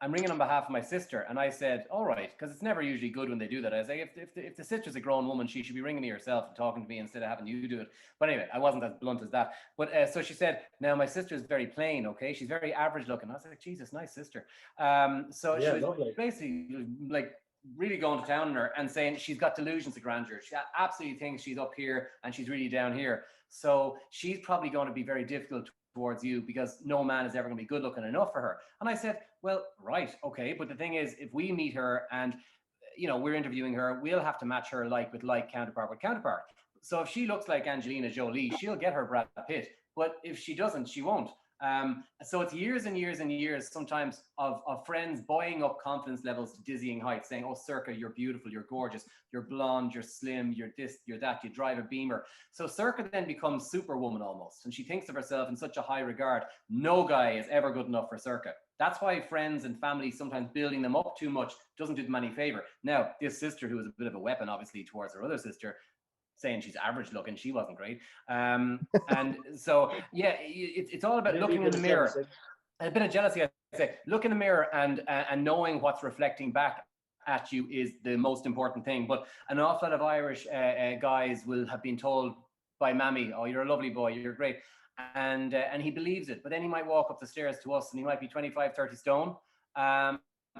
ringing on behalf of my sister. And I said, all right, because it's never usually good when they do that. I say, if the sister's a grown woman, she should be ringing me herself and talking to me instead of having you do it. But anyway, I wasn't as blunt as that. But so she said, now my sister's very plain, okay? She's very average looking. I was like, Jesus, nice sister. So she was lovely. Basically like really going to town on her and saying she's got delusions of grandeur. She absolutely thinks she's up here and she's really down here. So she's probably going to be very difficult towards you because no man is ever going to be good looking enough for her. And I said, well, right, okay. But the thing is, if we meet her and, we're interviewing her, we'll have to match her like with like, counterpart with counterpart. So if she looks like Angelina Jolie, she'll get her Brad Pitt. But if she doesn't, she won't. So it's years and years and years sometimes of friends buying up confidence levels to dizzying heights, saying, oh, Circa, you're beautiful, you're gorgeous, you're blonde, you're slim, you're this, you're that, you drive a Beamer. So Circa then becomes superwoman almost, and she thinks of herself in such a high regard. No guy is ever good enough for Circa. That's why friends and family sometimes building them up too much doesn't do them any favor. Now, this sister, who was a bit of a weapon obviously towards her other sister, saying she's average looking, she wasn't great. And so, yeah, it's all about looking in the mirror. A bit of jealousy, I'd say. Look in the mirror and knowing what's reflecting back at you is the most important thing. But an awful lot of Irish guys will have been told by Mammy, oh, you're a lovely boy, you're great. And he believes it. But then he might walk up the stairs to us and he might be 25, 30 stone.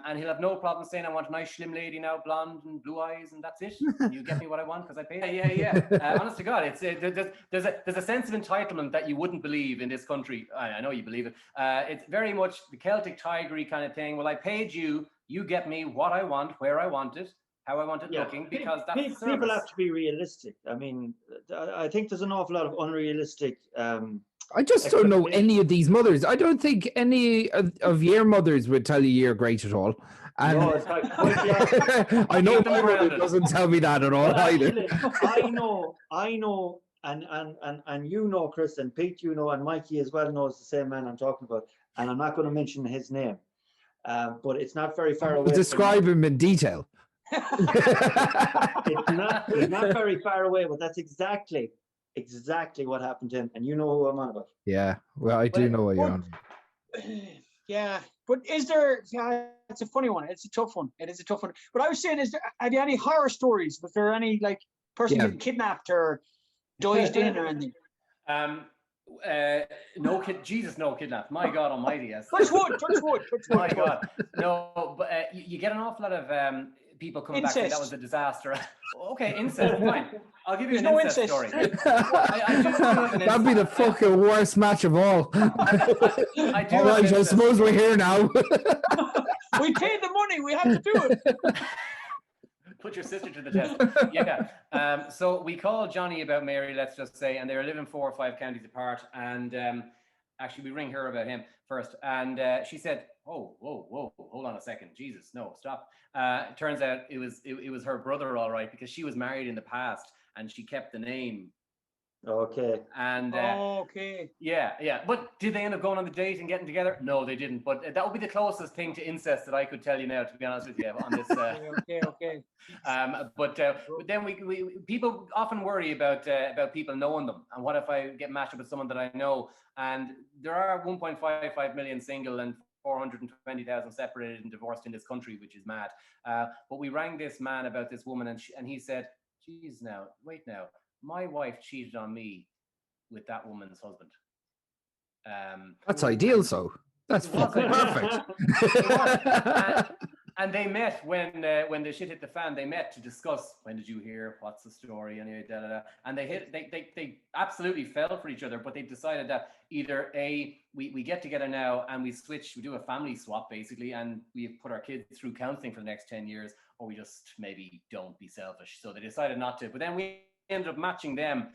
And he'll have no problem saying, I want a nice slim lady now, blonde and blue eyes, and that's it. You get me what I want because I pay. Yeah. Honest to God, it's there's a sense of entitlement that you wouldn't believe in this country. I know you believe it. It's very much the Celtic tigery kind of thing. Well, I paid you. You get me what I want, where I want it, how I want it looking, because that's people have to be realistic. I mean, I think there's an awful lot of unrealistic. I just don't know any of these mothers. I don't think any of your mothers would tell you you're great at all. And no, it's like, I know my mother doesn't tell me that at all either. I know, and you know, Chris, and Pete, you know, and Mikey as well knows the same man I'm talking about. And I'm not going to mention his name, but it's not very far away. Describe him in detail. It's not very far away, but that's exactly what happened to him, and you know who I'm on about. Yeah, well, I do know what you're on. Yeah, but is there? Yeah, it's a funny one. It's a tough one. It is a tough one. But I was saying, are there any horror stories? Was there any like person getting kidnapped or dozed in or anything? No kidnapped. My God Almighty, yes. Touch wood. My God, no. But you get an awful lot of people coming back saying that was a disaster. Okay, incest, fine. I'll give you an incest story. That'd be the fucking worst match of all. I suppose we're here now. We paid the money. We have to do it. Put your sister to the test. Yeah. So we called Johnny about Mary, let's just say, and they were living 4 or 5 counties apart. And actually, we ring her about him first. And she said, oh, whoa, hold on a second. Jesus, no, stop. It turns out it was her brother, all right, because she was married in the past and she kept the name. Okay. And okay. yeah. But did they end up going on the date and getting together? No, they didn't. But that would be the closest thing to incest that I could tell you now, to be honest with you, on this. Okay. But then we people often worry about people knowing them, and what if I get matched up with someone that I know? And there are 1.55 million single and 420,000 separated and divorced in this country, which is mad. But we rang this man about this woman, and he said, "Geez, wait now. My wife cheated on me with that woman's husband." That's ideal, so that's fucking perfect. And they met when the shit hit the fan. They met to discuss, when did you hear, what's the story, anyway, and they absolutely fell for each other. But they decided that either we get together now and we do a family swap basically, and we put our kids through counseling for the next 10 years, or we just maybe don't be selfish. So they decided not to. But then we ended up matching them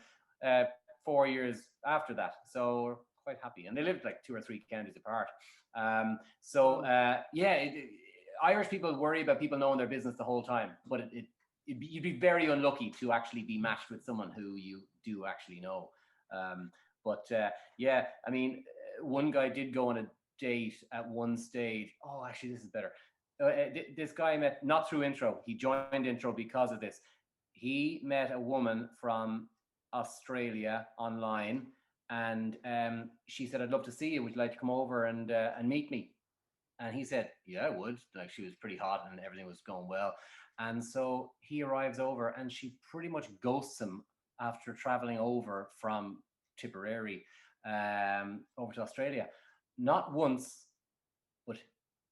4 years after that, so we're quite happy, and they lived like 2 or 3 counties apart. Irish people worry about people knowing their business the whole time, but you'd be very unlucky to actually be matched with someone who you do actually know. I mean, one guy did go on a date at one stage. Oh, actually, this is better. This guy met, not through Intro, he joined Intro because of this. He met a woman from Australia online, and she said, "I'd love to see you. Would you like to come over and meet me?" And he said, "Yeah, I would." Like, she was pretty hot and everything was going well. And so he arrives over, and she pretty much ghosts him after traveling over from Tipperary over to Australia. Not once, but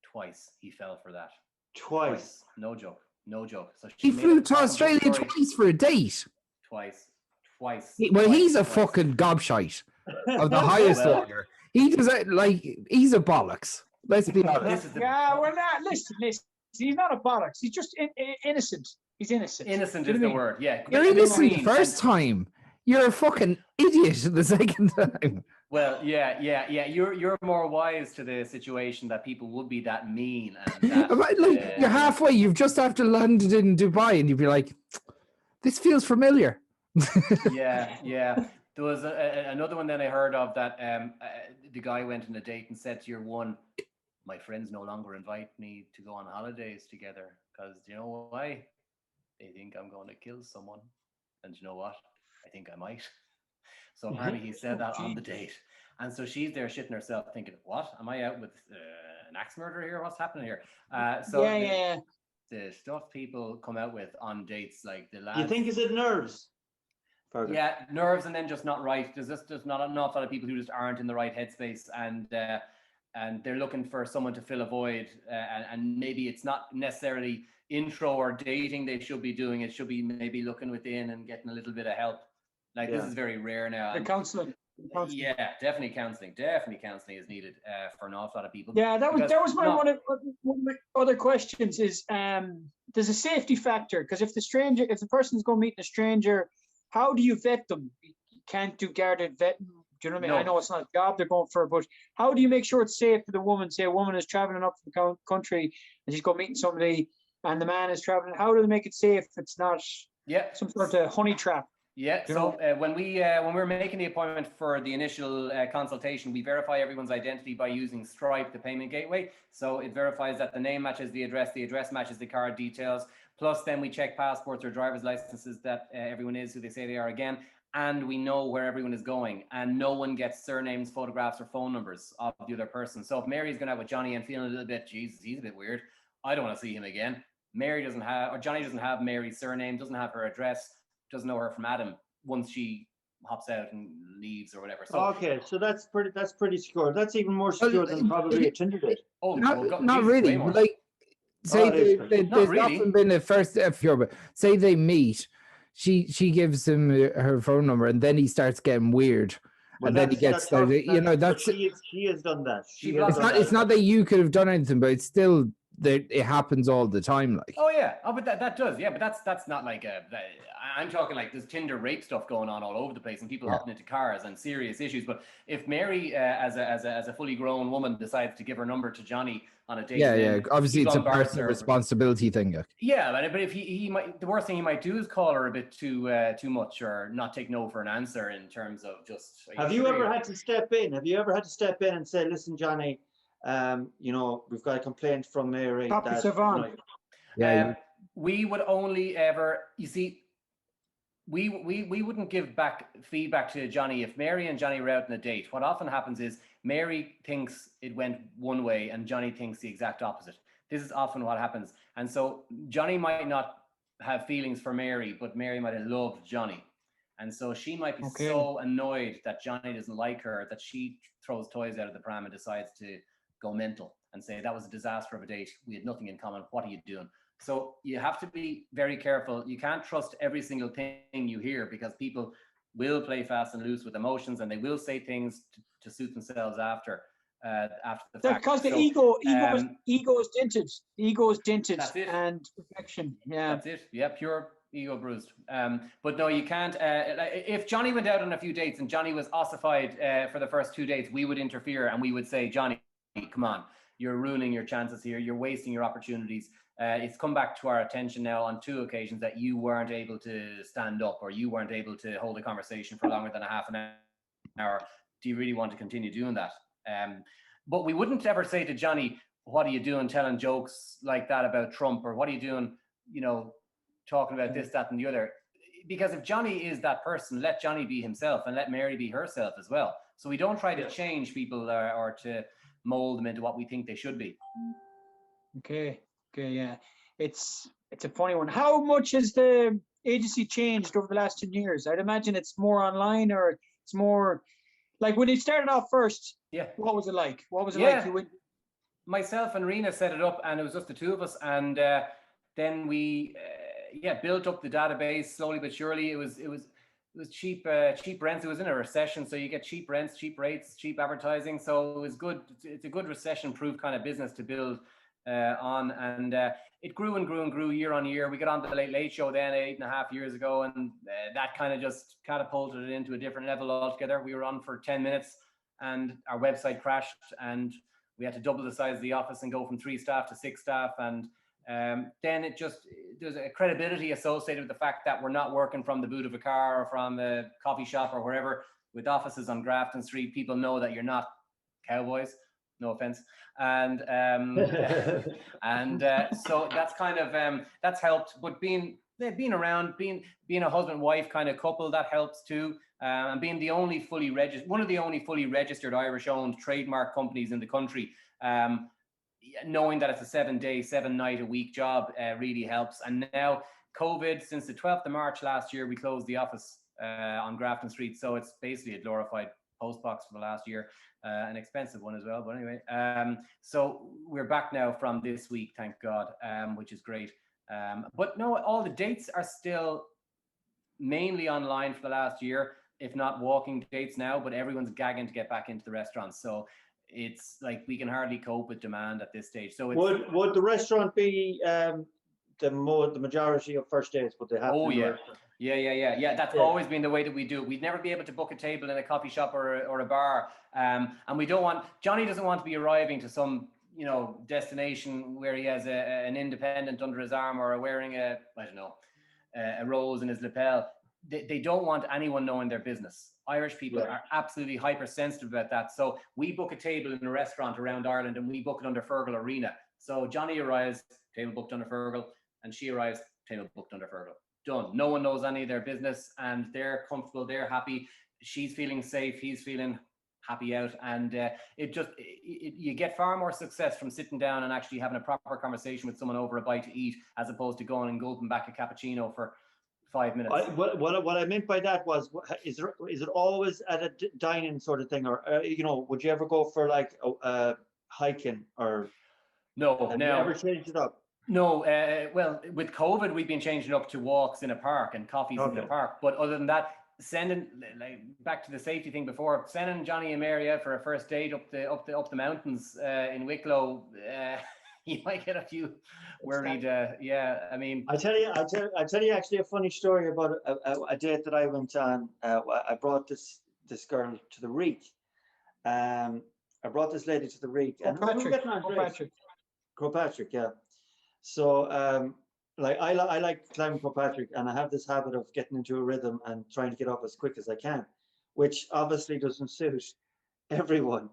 twice he fell for that. Twice. No joke. So he flew to Australia twice for a date. Twice. He's a fucking gobshite of the highest order. He does it like he's a bollocks. Let's be honest. We're not. Listen. He's not a bollocks. He's just innocent. He's innocent. Innocent is the word. Yeah. You're innocent the first time. You're a fucking idiot the second time. Well, yeah. You're more wise to the situation that people would be that mean. And that, you're halfway. You've just after landed in Dubai, and you'd be like, "This feels familiar." Yeah. There was another one that I heard of that the guy went on a date and said to your one, "My friends no longer invite me to go on holidays together because you know why? They think I'm going to kill someone, and you know what? I think I might." So apparently he said that on the date, and so she's there shitting herself, thinking, "What? Am I out with an axe murderer here? What's happening here?" The stuff people come out with on dates, like the lads. You think is it nerves? Feargal. Yeah, nerves, and then just not right. There's just not an awful lot of people who just aren't in the right headspace, and they're looking for someone to fill a void, and maybe it's not necessarily intro or dating they should be doing. It should be maybe looking within and getting a little bit of help. This is very rare now. The counselling. Yeah, definitely counselling. Definitely counselling is needed for an awful lot of people. Yeah, that was one of my other questions. Is there's a safety factor, because if the person's going to meet a stranger, how do you vet them? You can't do guarded vetting. Do you know what I mean? No. I know it's not a job they're going for, but how do you make sure it's safe for the woman? Say a woman is traveling up from the country and she's going meeting somebody, and the man is traveling. How do they make it safe? It's not some sort of honey trap. Yeah. So when we're making the appointment for the initial consultation, we verify everyone's identity by using Stripe, the payment gateway. So it verifies that the name matches the address matches the card details. Plus, then we check passports or driver's licenses that everyone is who they say they are again, and we know where everyone is going. And no one gets surnames, photographs, or phone numbers of the other person. So if Mary's going out with Johnny and feeling a little bit, Jesus, he's a bit weird, I don't want to see him again. Johnny doesn't have Mary's surname, doesn't have her address, doesn't know her from Adam once she hops out and leaves or whatever. So okay, so that's pretty secure. That's even more secure than probably a Tinder date. Not really. Like, say there's often been a first but say they meet, she gives him her phone number, and then he starts getting weird, and then he gets started. She has done that. It's not that you could have done anything, but it's still it happens all the time. Like, oh yeah, oh, but that does, yeah, but that's not like I'm talking like there's Tinder rape stuff going on all over the place and people hopping into cars and serious issues. But if Mary, as a fully grown woman, decides to give her number to Johnny on a date, obviously it's a personal responsibility thing. Yeah, but if he might, the worst thing he might do is call her a bit too much or not take no for an answer in terms of just. Have you ever had to step in? Have you ever had to step in and say, "Listen, Johnny, we've got a complaint from Mary." We would only ever, you see, we wouldn't give back feedback to Johnny if Mary and Johnny were out on a date. What often happens is Mary thinks it went one way and Johnny thinks the exact opposite. This is often what happens. And so Johnny might not have feelings for Mary, but Mary might have loved Johnny. And so she might be so annoyed that Johnny doesn't like her that she throws toys out of the pram and decides to go mental and say, that was a disaster of a date. We had nothing in common. What are you doing? So you have to be very careful. You can't trust every single thing you hear because people will play fast and loose with emotions and they will say things to suit themselves after the fact. Because the ego is dented. The ego is dented and perfection. Yeah. That's it. Yeah, pure ego bruised. But no, you can't. If Johnny went out on a few dates and Johnny was ossified for the first 2 dates, we would interfere and we would say, Johnny, come on, you're ruining your chances here. You're wasting your opportunities. It's come back to our attention now on 2 occasions that you weren't able to stand up or you weren't able to hold a conversation for longer than a half an hour. Do you really want to continue doing that? But we wouldn't ever say to Johnny, what are you doing telling jokes like that about Trump? Or what are you doing, talking about this, that, and the other? Because if Johnny is that person, let Johnny be himself and let Mary be herself as well. So we don't try to change people or to mold them into what we think they should be. Okay, yeah. It's a funny one. How much has the agency changed over the last 10 years? I'd imagine it's more online or it's more like when you started off first. Yeah. What was it like? Like? Myself and Rena set it up and it was just the 2 of us. And then we built up the database slowly but surely. It was cheap rents. It was in a recession, so you get cheap rents, cheap rates, cheap advertising. So it was good. It's a good recession-proof kind of business to build on, and it grew and grew and grew year on year. We got on the Late Late Show then 8.5 years ago, and that kind of just catapulted it into a different level altogether. We were on for 10 minutes, and our website crashed, and we had to double the size of the office and go from 3 staff to 6 staff, and then there's a credibility associated with the fact that we're not working from the boot of a car or from a coffee shop or wherever. With offices on Grafton Street, people know that you're not cowboys. No offense. And so that's kind of that's helped. But being around, being a husband-wife kind of couple, that helps too. And being the only one of the only fully registered Irish-owned trademark companies in the country. Knowing that it's a 7-day, 7-night-a-week job really helps. And now COVID, since the 12th of March last year, we closed the office on Grafton Street. So it's basically a glorified post box for the last year, an expensive one as well. But anyway, so we're back now from this week, thank God, which is great. But no, all the dates are still mainly online for the last year, if not walking dates now, but everyone's gagging to get back into the restaurants. So it's like we can hardly cope with demand at this stage. So it's, would the restaurant be the majority of first dates? Would they have? Oh yeah. Yeah. That's always been the way that we do it. We'd never be able to book a table in a coffee shop or a bar, and we don't want. Johnny doesn't want to be arriving to some destination where he has an independent under his arm or wearing a rose in his lapel. They don't want anyone knowing their business. Irish people are absolutely hypersensitive about that. So we book a table in a restaurant around Ireland and we book it under Feargal Arena. So Johnny arrives, table booked under Feargal, and she arrives, table booked under Feargal. Done. No one knows any of their business and they're comfortable, they're happy. She's feeling safe, he's feeling happy out. And you get far more success from sitting down and actually having a proper conversation with someone over a bite to eat, as opposed to going and gulping back a cappuccino for 5 minutes. What I meant by that was, is it always at a dining sort of thing, or would you ever go for like hiking or? No, have you ever changed it up? No, well, with COVID, we've been changing up to walks in a park and coffees in the park. But other than that, sending back to the safety thing before, sending Johnny and Mary out for a first date up the mountains in Wicklow. you might get a few worried. Yeah, I mean, I tell you actually a funny story about a date that I went on. I brought this girl to the Reek. I brought this lady to the Reek, and we were getting on great. Crowpatrick, yeah. So like I like climbing Crowpatrick, and I have this habit of getting into a rhythm and trying to get up as quick as I can, which obviously doesn't suit everyone.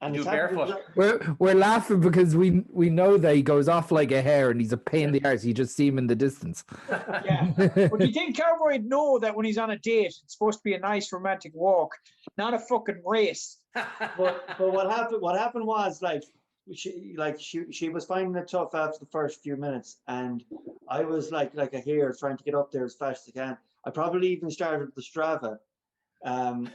And do barefoot. We're laughing because we know that he goes off like a hare and he's a pain in the arse. You just see him in the distance. Yeah, but you think Cowboy would know that when he's on a date, it's supposed to be a nice romantic walk, not a fucking race. But what happened was she was finding it tough after the first few minutes, and I was like a hare trying to get up there as fast as I can. I probably even started the Strava, trying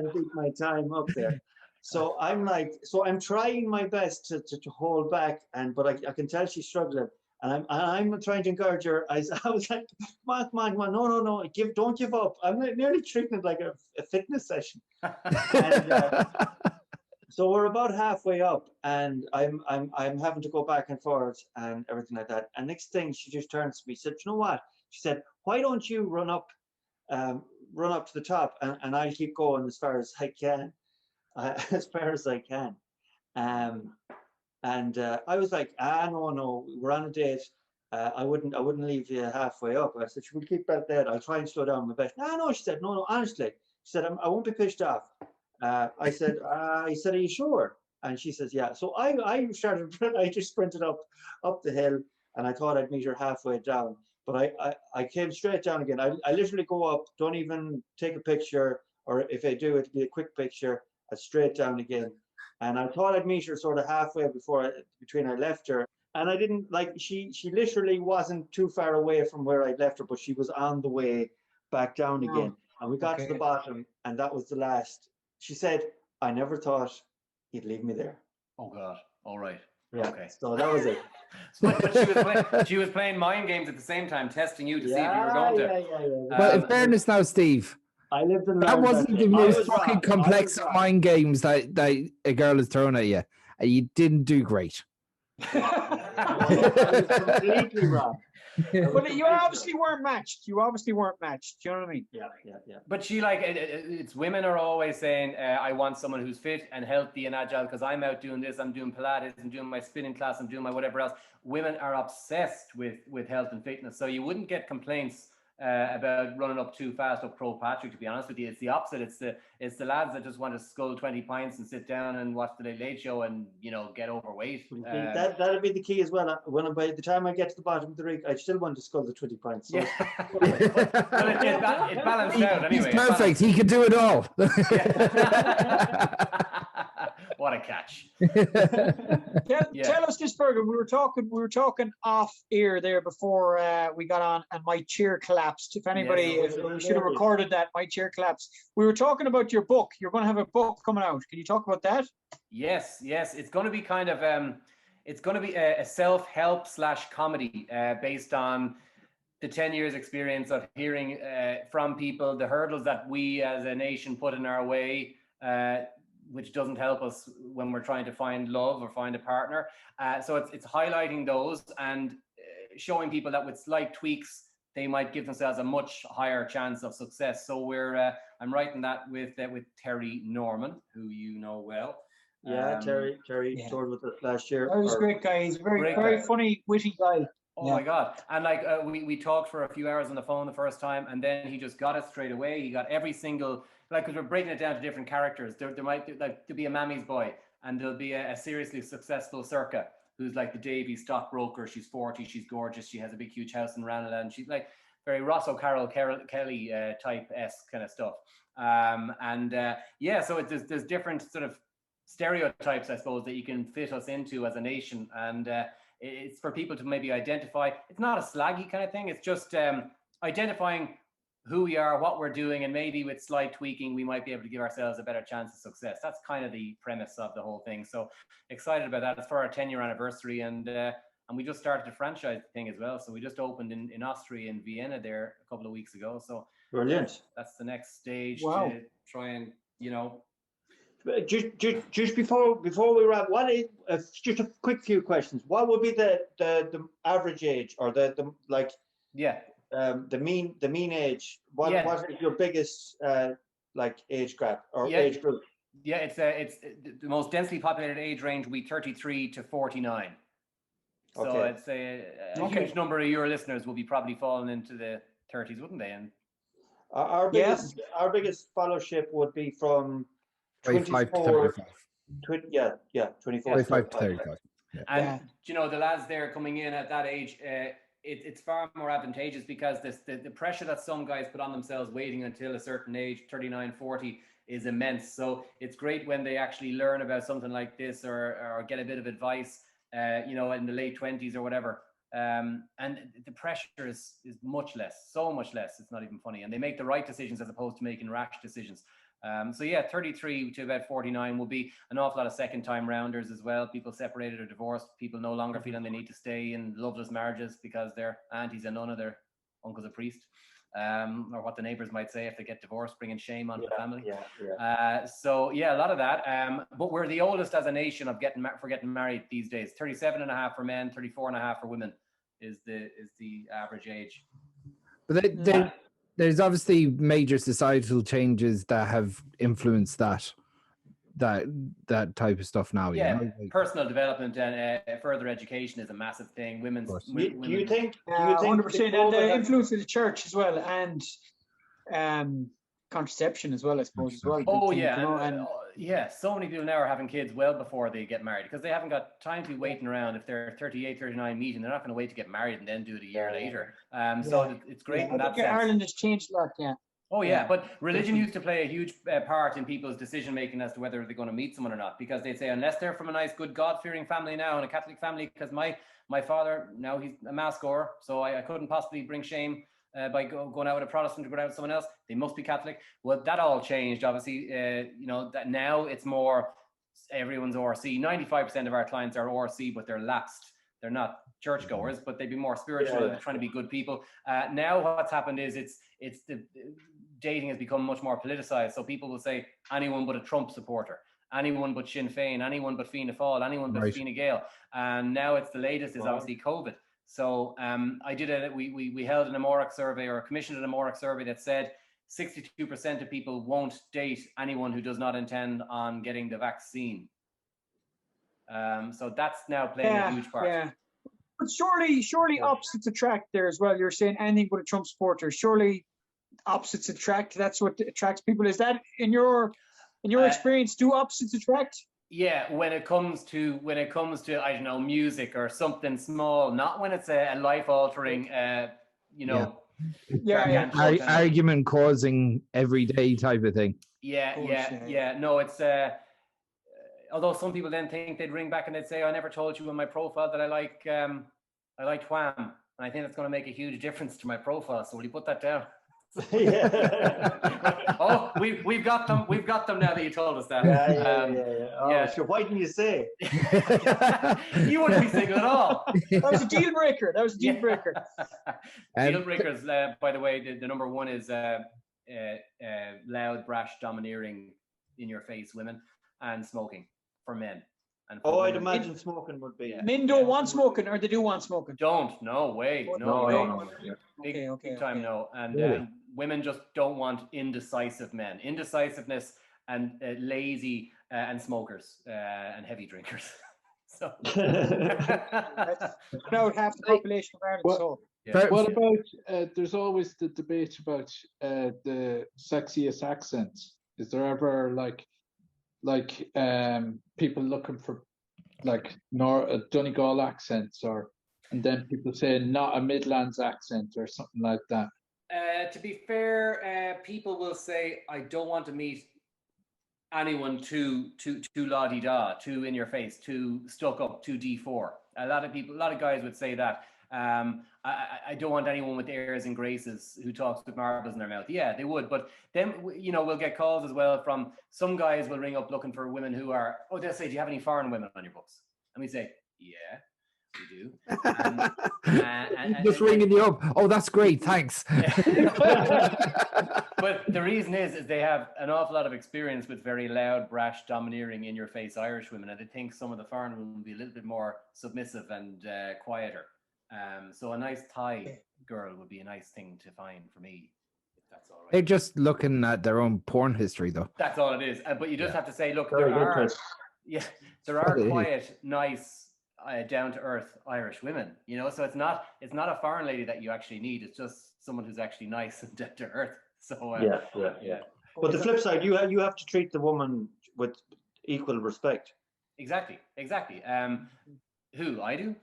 to beat my time up there. So I'm trying my best to hold back, but I can tell she's struggling, and I'm trying to encourage her. I was like, come on, no, don't give up. I'm nearly treating it like a fitness session. And, so we're about halfway up, and I'm having to go back and forth and everything like that. And next thing, she just turns to me, said, "You know what?" She said, "Why don't you run up to the top, and I'll keep going as far as I can, as far as I can." And I was like, no, we're on a date. I wouldn't leave you halfway up. I said, "Should we keep that there? I'll try and slow down my best." No, she said, no, honestly. She said, I won't be pitched off. I said, "Are you sure?" And she says, "Yeah." So I just sprinted up the hill, and I thought I'd meet her halfway down, but I came straight down again. I literally go up, don't even take a picture, or if I do, it'd be a quick picture, straight down again. And I thought I'd meet her sort of halfway between I left her, and I didn't, she literally wasn't too far away from where I'd left her, but she was on the way back down again. And we got to the bottom, and that was the last. She said, "I never thought you'd leave me there." Oh God! All right. Yeah. Okay. So that was it. But she was playing mind games at the same time, testing you to see if you were going to. Yeah. But in fairness now, Steve, I lived and that learned. wasn't the most fucking complex of mind games that a girl has thrown at you. And you didn't do great. I was completely wrong. But you obviously weren't matched. Do you know what I mean? Yeah. But she it's women are always saying, "I want someone who's fit and healthy and agile because I'm out doing this. I'm doing Pilates. I'm doing my spinning class. I'm doing my whatever else." Women are obsessed with health and fitness, so you wouldn't get complaints about running up too fast up Crowpatrick. To be honest with you, it's the opposite. It's the lads that just want to scull 20 pints and sit down and watch the Late Show and get overweight. That'll be the key as well. By the time I get to the bottom of the rig, I still want to scull the 20 pints. So. Yeah. Well, it balanced out anyway. He's perfect. He can do it all. What a catch! Tell us this, Feargal. We were talking off air there before we got on, and my chair collapsed. If anybody should have recorded that, my chair collapsed. We were talking about your book. You're going to have a book coming out. Can you talk about that? Yes. It's going to be kind of it's going to be a self-help / comedy based on the 10 years experience of hearing from people the hurdles that we as a nation put in our way, which doesn't help us when we're trying to find love or find a partner. So it's highlighting those and showing people that with slight tweaks, they might give themselves a much higher chance of success. So I'm writing that with Terry Norman, who you know well. Yeah, Terry toured with us last year. That was a great guy. He's a very funny, witty guy. Oh my God. And we talked for a few hours on the phone the first time, and then he just got it straight away. He got every single, because we're breaking it down to different characters. There might be a mammy's boy, and there'll be a seriously successful Circa, who's like the Davy stockbroker. She's 40, she's gorgeous, she has a big huge house in Ranelagh, and she's like very Rosso Carroll Kelly type-esque kind of stuff. So there's different sort of stereotypes, I suppose, that you can fit us into as a nation, and it's for people to maybe identify. It's not a slaggy kind of thing. It's just identifying who we are, what we're doing, and maybe with slight tweaking, we might be able to give ourselves a better chance of success. That's kind of the premise of the whole thing. So excited about that. It's for our 10-year anniversary, and we just started the franchise thing as well. So we just opened in Austria, in Vienna there a couple of weeks ago. So brilliant. That's the next stage Wow. to try and, Just before we wrap, what is just a quick few questions? What would be the average age or the mean age? What is your biggest like age gap or age group? Yeah, it's the most densely populated age range will be 33 to 49. So Okay. I'd say a huge number of your listeners will be probably falling into the 30s, wouldn't they? And our biggest followership would be from 25 to 24. 35. 24 25 to 35. Yeah. And you know, the lads there coming in at that age, it's far more advantageous because the pressure that some guys put on themselves waiting until a certain age, 39, 40, is immense. So it's great when they actually learn about something like this or get a bit of advice, you know, in the late 20s or whatever. And the pressure is much less, so much less. It's not even funny. And they make the right decisions as opposed to making rash decisions. So yeah, 33 to about 49 will be an awful lot of second-time rounders as well. People separated or divorced. People no longer feeling they need to stay in loveless marriages because their auntie's a nun or their uncle's a priest, or what the neighbours might say if they get divorced, bringing shame on the family. So yeah, a lot of that. But we're the oldest as a nation of getting married these days. 37 and a half for men, 34 and a half for women is the average age. But there's obviously major societal changes that have influenced that type of stuff now. Yeah, you know? Like, personal development and further education is a massive thing. Do you think 100%, and the influence of the church as well, and contraception as well, I suppose, as well. Oh Big thing, yeah, you know, and yeah, so many people now are having kids well before they get married because they haven't got time to be waiting around. If they're 38, 39 meeting, they're not going to wait to get married and then do it a year later. So it's great in that sense. Ireland has changed a lot, yeah. Oh yeah, but religion used to play a huge part in people's decision making as to whether they're going to meet someone or not, because they'd say unless they're from a nice, good, God-fearing family now and a Catholic family, because my father now he's a mass goer, so I couldn't possibly bring shame by going out with a Protestant or going out with someone else. They must be Catholic. Well, that all changed, obviously. You know that now it's more everyone's RC. 95% of our clients are RC, but they're lapsed. They're not churchgoers, but they'd be more spiritual, trying to be good people. Now what's happened is it's the dating has become much more politicized. So people will say anyone but a Trump supporter, anyone but Sinn Féin, anyone but Fianna Fáil, anyone but Fine Gael. And now it's the latest is obviously COVID. So we held an Amoric survey or commissioned an Amoric survey that said 62% of people won't date anyone who does not intend on getting the vaccine. So that's now playing a huge part. Yeah. But surely opposites attract there as well. You're saying anything but a Trump supporter. Surely opposites attract. That's what attracts people. Is that in your experience? Do opposites attract? Yeah, when it comes to I don't know, music or something small, not when it's a life altering argument causing everyday type of thing. Yeah. No, it's although some people then think they'd ring back and they'd say, I never told you in my profile that I like wham. And I think that's going to make a huge difference to my profile. So will you put that down? Oh, we've got them now that you told us that. Sure, why didn't you say? You wouldn't be single at all. That was a deal breaker. Deal breakers, by the way, the number one is loud, brash, domineering, in your face women, and smoking for men. And for I'd imagine smoking would be. Men don't want smoking, or they do want smoking. Don't. No way. No way. Big time no. And really? Women just don't want indecisive men. Indecisiveness and lazy and smokers and heavy drinkers. So about half the population of Ireland. What about? There's always the debate about the sexiest accents. Is there ever like people looking for like Donegal accents, and then people say not a Midlands accent or something like that? To be fair, people will say, I don't want to meet anyone too la-di-da, too in your face, too stuck up, too D4. A lot of guys would say that. I don't want anyone with airs and graces who talks with marbles in their mouth. Yeah, they would. But then, we'll get calls as well from some guys will ring up looking for women who are, they'll say, do you have any foreign women on your books? And we say, yeah. We do. And Just ringing you up. Oh, that's great. Thanks. But the reason is they have an awful lot of experience with very loud, brash, domineering, in-your-face Irish women, and they think some of the foreign women will be a little bit more submissive and quieter. So a nice Thai girl would be a nice thing to find for me. If that's all right. They're just looking at their own porn history, though. That's all it is. But you just have to say, look, Very there good, are, Chris. there are quiet, nice, down-to-earth Irish women. You know, so it's not a foreign lady that you actually need. It's just someone who's actually nice and down-to-earth. So yeah. But the flip side, you have to treat the woman with equal respect. Exactly. Who I do?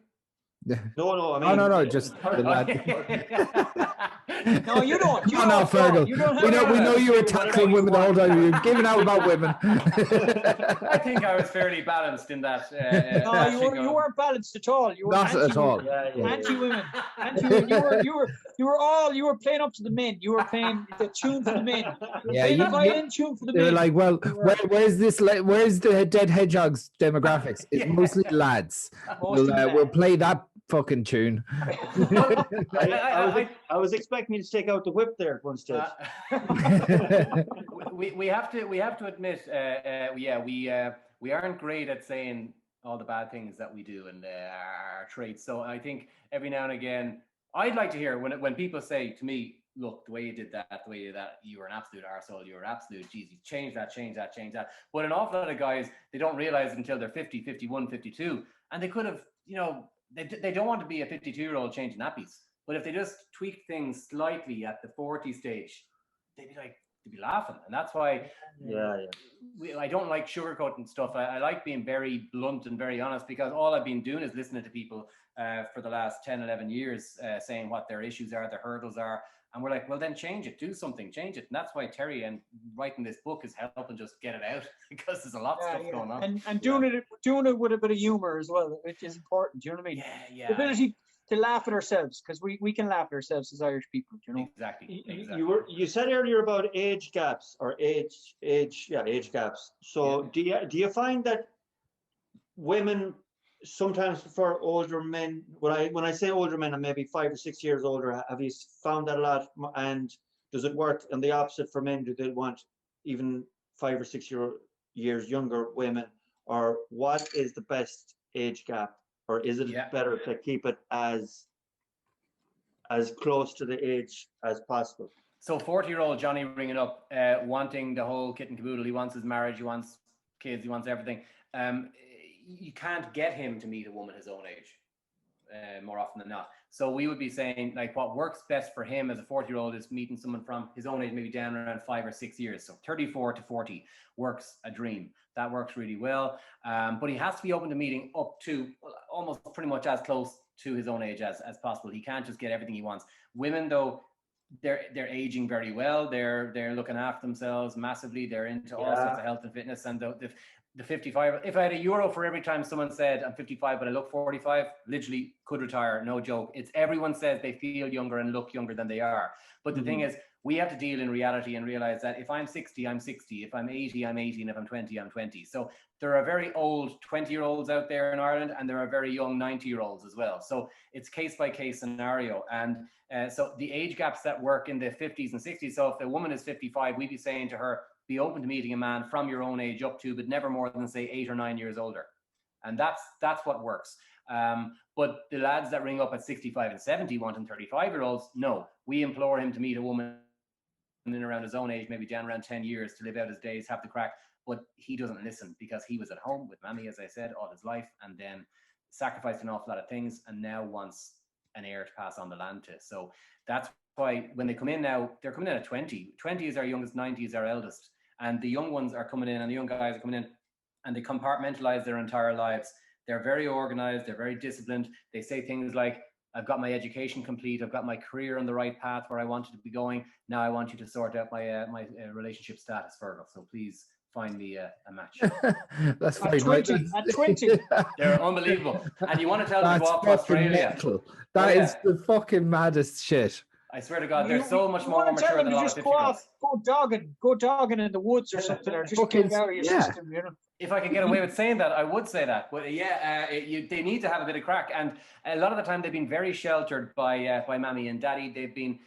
No, I mean, no, just the lad. No, you don't. You No, don't. Feargal. You don't We have know you were tackling women the whole time. You're giving out about women. I think I was fairly balanced in that. No, you weren't balanced at all. You were Not at all. anti-women. You were playing up to the men. You were playing the tune for the men. Yeah, playing the violin tune for the They're men. like, well, where's the Dead Hedgehogs demographics? It's mostly lads. We'll play that fucking tune. I was expecting you to take out the whip there at one stage. We have to admit, we aren't great at saying all the bad things that we do and our traits. So I think every now and again, I'd like to hear when people say to me, look, the way you did that, you were an absolute arsehole, you were absolute, geez, you change that. But an awful lot of guys, they don't realize until they're 50, 51, 52, and they could have, they don't want to be a 52-year-old changing nappies. But if they just tweak things slightly at the 40 stage, they'd be laughing. And that's why I don't like sugarcoating stuff. I like being very blunt and very honest, because all I've been doing is listening to people for the last 10, 11 years saying what their issues are, their hurdles are. And we're like, well, then change it, do something, change it. And that's why Terry and writing this book is helping just get it out, because there's a lot of stuff going on. And doing it with a bit of humor as well, which is important. Do you know what I mean? Yeah. The ability to laugh at ourselves, because we can laugh at ourselves as Irish people. You know. Exactly. You said earlier about age gaps or age gaps. So do you find that women sometimes prefer older men? When I say older men, I'm maybe 5 or 6 years older. Have you found that a lot? And does it work on the opposite for men? Do they want even 5 or 6 years younger women? Or what is the best age gap? Or is it better to keep it as close to the age as possible? So 40-year-old Johnny ringing up, wanting the whole kit and caboodle. He wants his marriage, he wants kids, he wants everything. You can't get him to meet a woman his own age more often than not. So we would be saying, like, what works best for him as a 40-year-old is meeting someone from his own age, maybe down around 5 or 6 years. So 34 to 40 works a dream. That works really well. But he has to be open to meeting up to almost pretty much as close to his own age as possible. He can't just get everything he wants. Women, though, they're aging very well. They're looking after themselves massively. They're into all sorts of health and fitness. And the 55, if I had €1 for every time someone said I'm 55 but I look 45, literally could retire, no joke. It's everyone says they feel younger and look younger than they are. But the thing is, we have to deal in reality and realize that if I'm 60, I'm 60. If I'm 80, I'm 80. And if I'm 20, I'm 20. So there are very old 20-year-olds out there in Ireland, and there are very young 90-year-olds as well. So it's case-by-case scenario. And so the age gaps that work in the 50s and 60s. So if a woman is 55, we'd be saying to her, be open to meeting a man from your own age up to, but never more than, say, 8 or 9 years older. And that's what works. But the lads that ring up at 65 and 70 wanting 35-year-olds, no. We implore him to meet a woman in around his own age, maybe down around 10 years, to live out his days, have the crack. But he doesn't listen, because he was at home with Mammy, as I said, all his life, and then sacrificed an awful lot of things, and now wants an heir to pass on the land to. So that's why when they come in now, they're coming in at 20. 20 is our youngest, 90 is our eldest. And the young ones are coming in, and the young guys are coming in, and they compartmentalize their entire lives. They're very organized. They're very disciplined. They say things like, I've got my education complete. I've got my career on the right path where I wanted to be going. Now I want you to sort out my relationship status, Feargal. So please find me a match. That's at 20. At 20. They're unbelievable. And you want to tell them to go off to Australia. Mental. That is the fucking maddest shit. I swear to God, they're so much more mature than a lot of 50 year olds. Go dogging in the woods or something, or just get it out of your system, you know. If I could get away with saying that, I would say that. But yeah, they need to have a bit of crack, and a lot of the time they've been very sheltered by mommy and daddy. They've been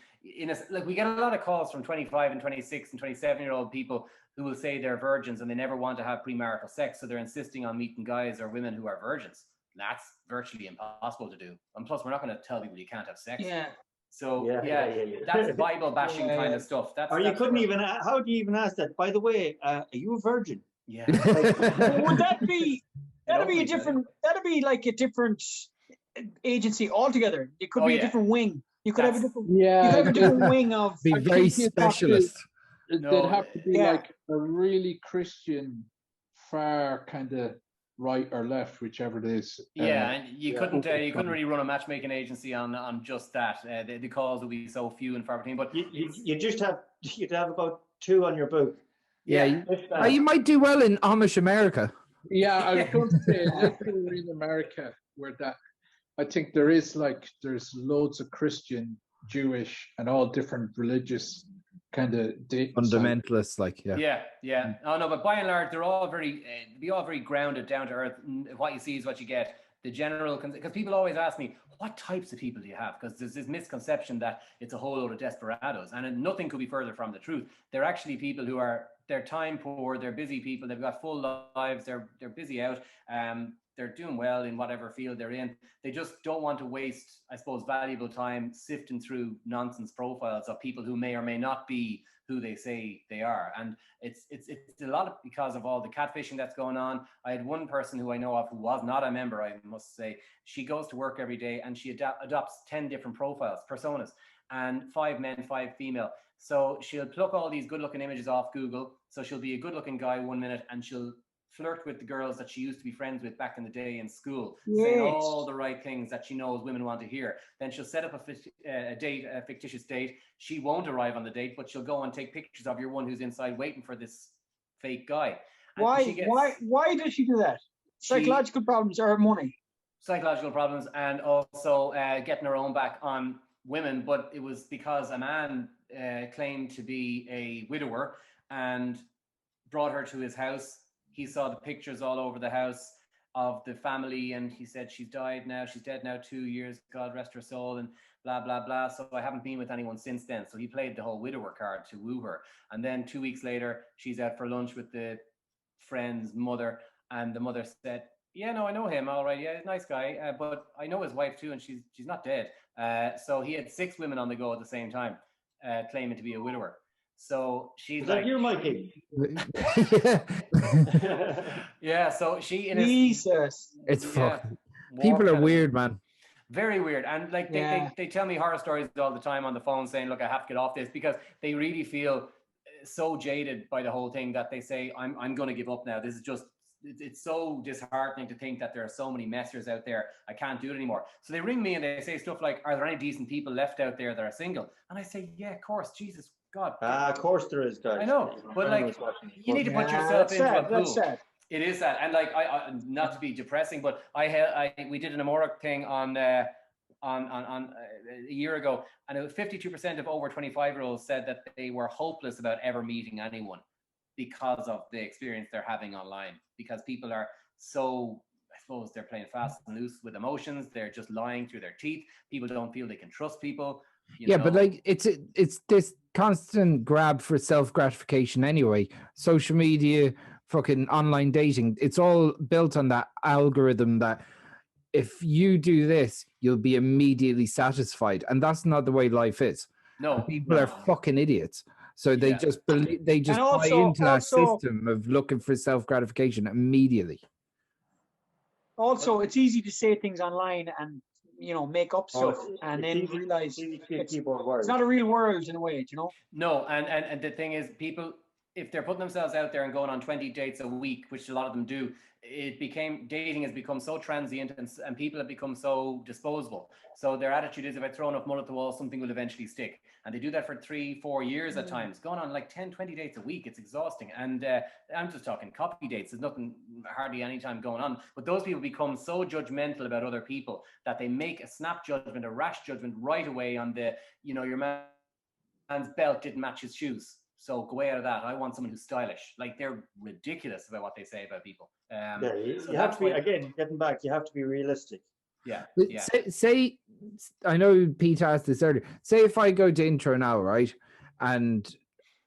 like, we get a lot of calls from 25 and 26 and 27-year-old people who will say they're virgins and they never want to have premarital sex, so they're insisting on meeting guys or women who are virgins. That's virtually impossible to do, and plus we're not going to tell people you can't have sex. Yeah. So that's Bible bashing kind of stuff. You couldn't even. How do you even ask that? By the way, are you a virgin? Yeah. Would that be? That'd be a different. That'd be like a different agency altogether. It could be a different wing. You could have a different. Yeah. You could have a different wing of. Be very specialist. They'd have to be like a really Christian, far kind of right or left, whichever it is. And you couldn't really run a matchmaking agency on just that. The calls would be so few and far between. But you'd have about 2 on your book. Yeah, you might do well in Amish America. Yeah, I was going to say, literally in America, where I think there's loads of Christian, Jewish, and all different religious kind of fundamentalists, Oh no, but by and large, they're all very grounded, down to earth. What you see is what you get. The general, because people always ask me, what types of people do you have? Because there's this misconception that it's a whole load of desperados, and nothing could be further from the truth. They're actually people who they're time poor, they're busy people, they've got full lives, they're busy out, they're doing well in whatever field they're in. They just don't want to waste, I suppose, valuable time sifting through nonsense profiles of people who may or may not be who they say they are. And it's a lot of, because of all the catfishing that's going on. I had one person who I know of who was not a member, I must say. She goes to work every day and she adopts 10 different personas, and 5 men, 5 female. So she'll pluck all these good looking images off Google. So she'll be a good looking guy 1 minute, and she'll flirt with the girls that she used to be friends with back in the day in school, saying all the right things that she knows women want to hear. Then she'll set up a fictitious date. She won't arrive on the date, but she'll go and take pictures of your one who's inside waiting for this fake guy. And why does she do that? Psychological problems or money? Psychological problems, and also getting her own back on women. But it was because a man claimed to be a widower and brought her to his house. He saw the pictures all over the house of the family, and he said, she's dead now 2 years, God rest her soul, and blah, blah, blah. So I haven't been with anyone since then. So he played the whole widower card to woo her. And then 2 weeks later, she's out for lunch with the friend's mother, and the mother said, yeah, no, I know him, all right, yeah, he's a nice guy, but I know his wife too, and she's not dead. So he had 6 women on the go at the same time, claiming to be a widower. So she's like, you, Mikey. Yeah, so she Jesus. It's fucking people are weird, man. Very weird. And like they tell me horror stories all the time on the phone saying, look, I have to get off this, because they really feel so jaded by the whole thing that they say, I'm going to give up now. This is just, it's so disheartening to think that there are so many messers out there. I can't do it anymore. So they ring me and they say stuff like, are there any decent people left out there that are single? And I say, yeah, of course, Jesus God. Of course there is, guys. I know, but like, you need to put yourself into a pool. That's sad. It is sad. And like, I not to be depressing, but we did an Amora thing on a year ago, and it was 52% of over 25-year-olds said that they were hopeless about ever meeting anyone because of the experience they're having online, because people are so, I suppose, they're playing fast and loose with emotions. They're just lying through their teeth. People don't feel they can trust people. You know? But like it's this constant grab for self-gratification anyway. Social media, fucking online dating, it's all built on that algorithm that if you do this, you'll be immediately satisfied. And that's not the way life is. No. And people are fucking idiots. So they just believe, they just buy into that system of looking for self-gratification immediately. Also, it's easy to say things online and, you know, make up stuff and then realize it's not a real world in a way, you know? No, and the thing is, people if they're putting themselves out there and going on 20 dates a week, which a lot of them do, dating has become so transient, and people have become so disposable. So their attitude is, if I throw enough money at the wall, something will eventually stick. And they do that for 3-4 years at times, going on like 10-20 dates a week. It's exhausting. And I'm just talking copy dates. There's nothing, hardly any time going on. But those people become so judgmental about other people that they make a snap judgment, a rash judgment right away on the, your man's belt didn't match his shoes, so go out of that. I want someone who's stylish. Like, they're ridiculous about what they say about people. You have to be, again, getting back, you have to be realistic. Yeah. Say, I know Pete asked this earlier. Say if I go to intro now, right, and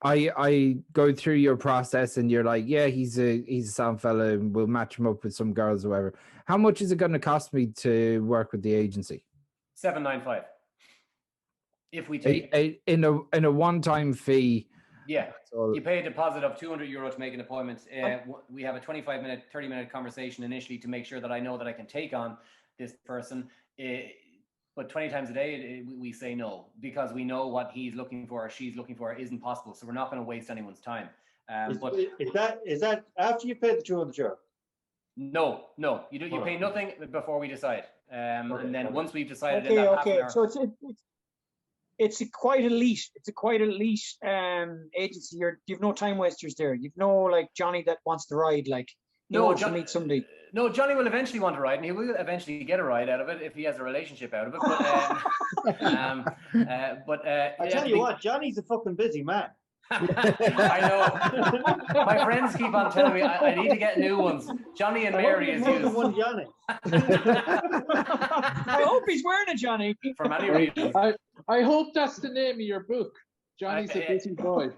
I go through your process, and you're like, yeah, he's a sound fella, and we'll match him up with some girls or whatever. How much is it going to cost me to work with the agency? $795. If we take in a one-time fee. Yeah, you pay a deposit of €200 to make an appointment. We have a 25-minute, 30-minute conversation initially to make sure that I know that I can take on this person. But 20 times a day, we say no, because we know what he's looking for or she's looking for isn't possible. So we're not going to waste anyone's time. Is that after you pay the €200? No, you pay nothing before we decide. And then once we've decided, okay. So it's a quite elite. It's a quite elite agency. You've no time wasters there. You've no like Johnny that wants to ride. Like, to meet somebody. No, Johnny will eventually want to ride, and he will eventually get a ride out of it if he has a relationship out of it. But I tell you what, Johnny's a fucking busy man. I know. My friends keep on telling me I need to get new ones. Johnny and Mary is used. One Johnny. I hope he's wearing a Johnny. For many reasons. I hope that's the name of your book. Johnny's a busy boy.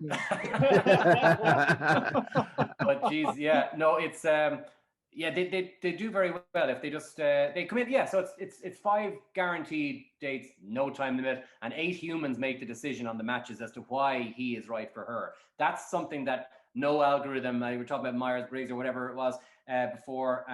But geez, yeah, no, it's they do very well if they just they come in. Yeah, so it's 5 guaranteed dates, no time limit, and 8 humans make the decision on the matches as to why he is right for her. That's something that no algorithm. We were talking about Myers-Briggs or whatever it was before.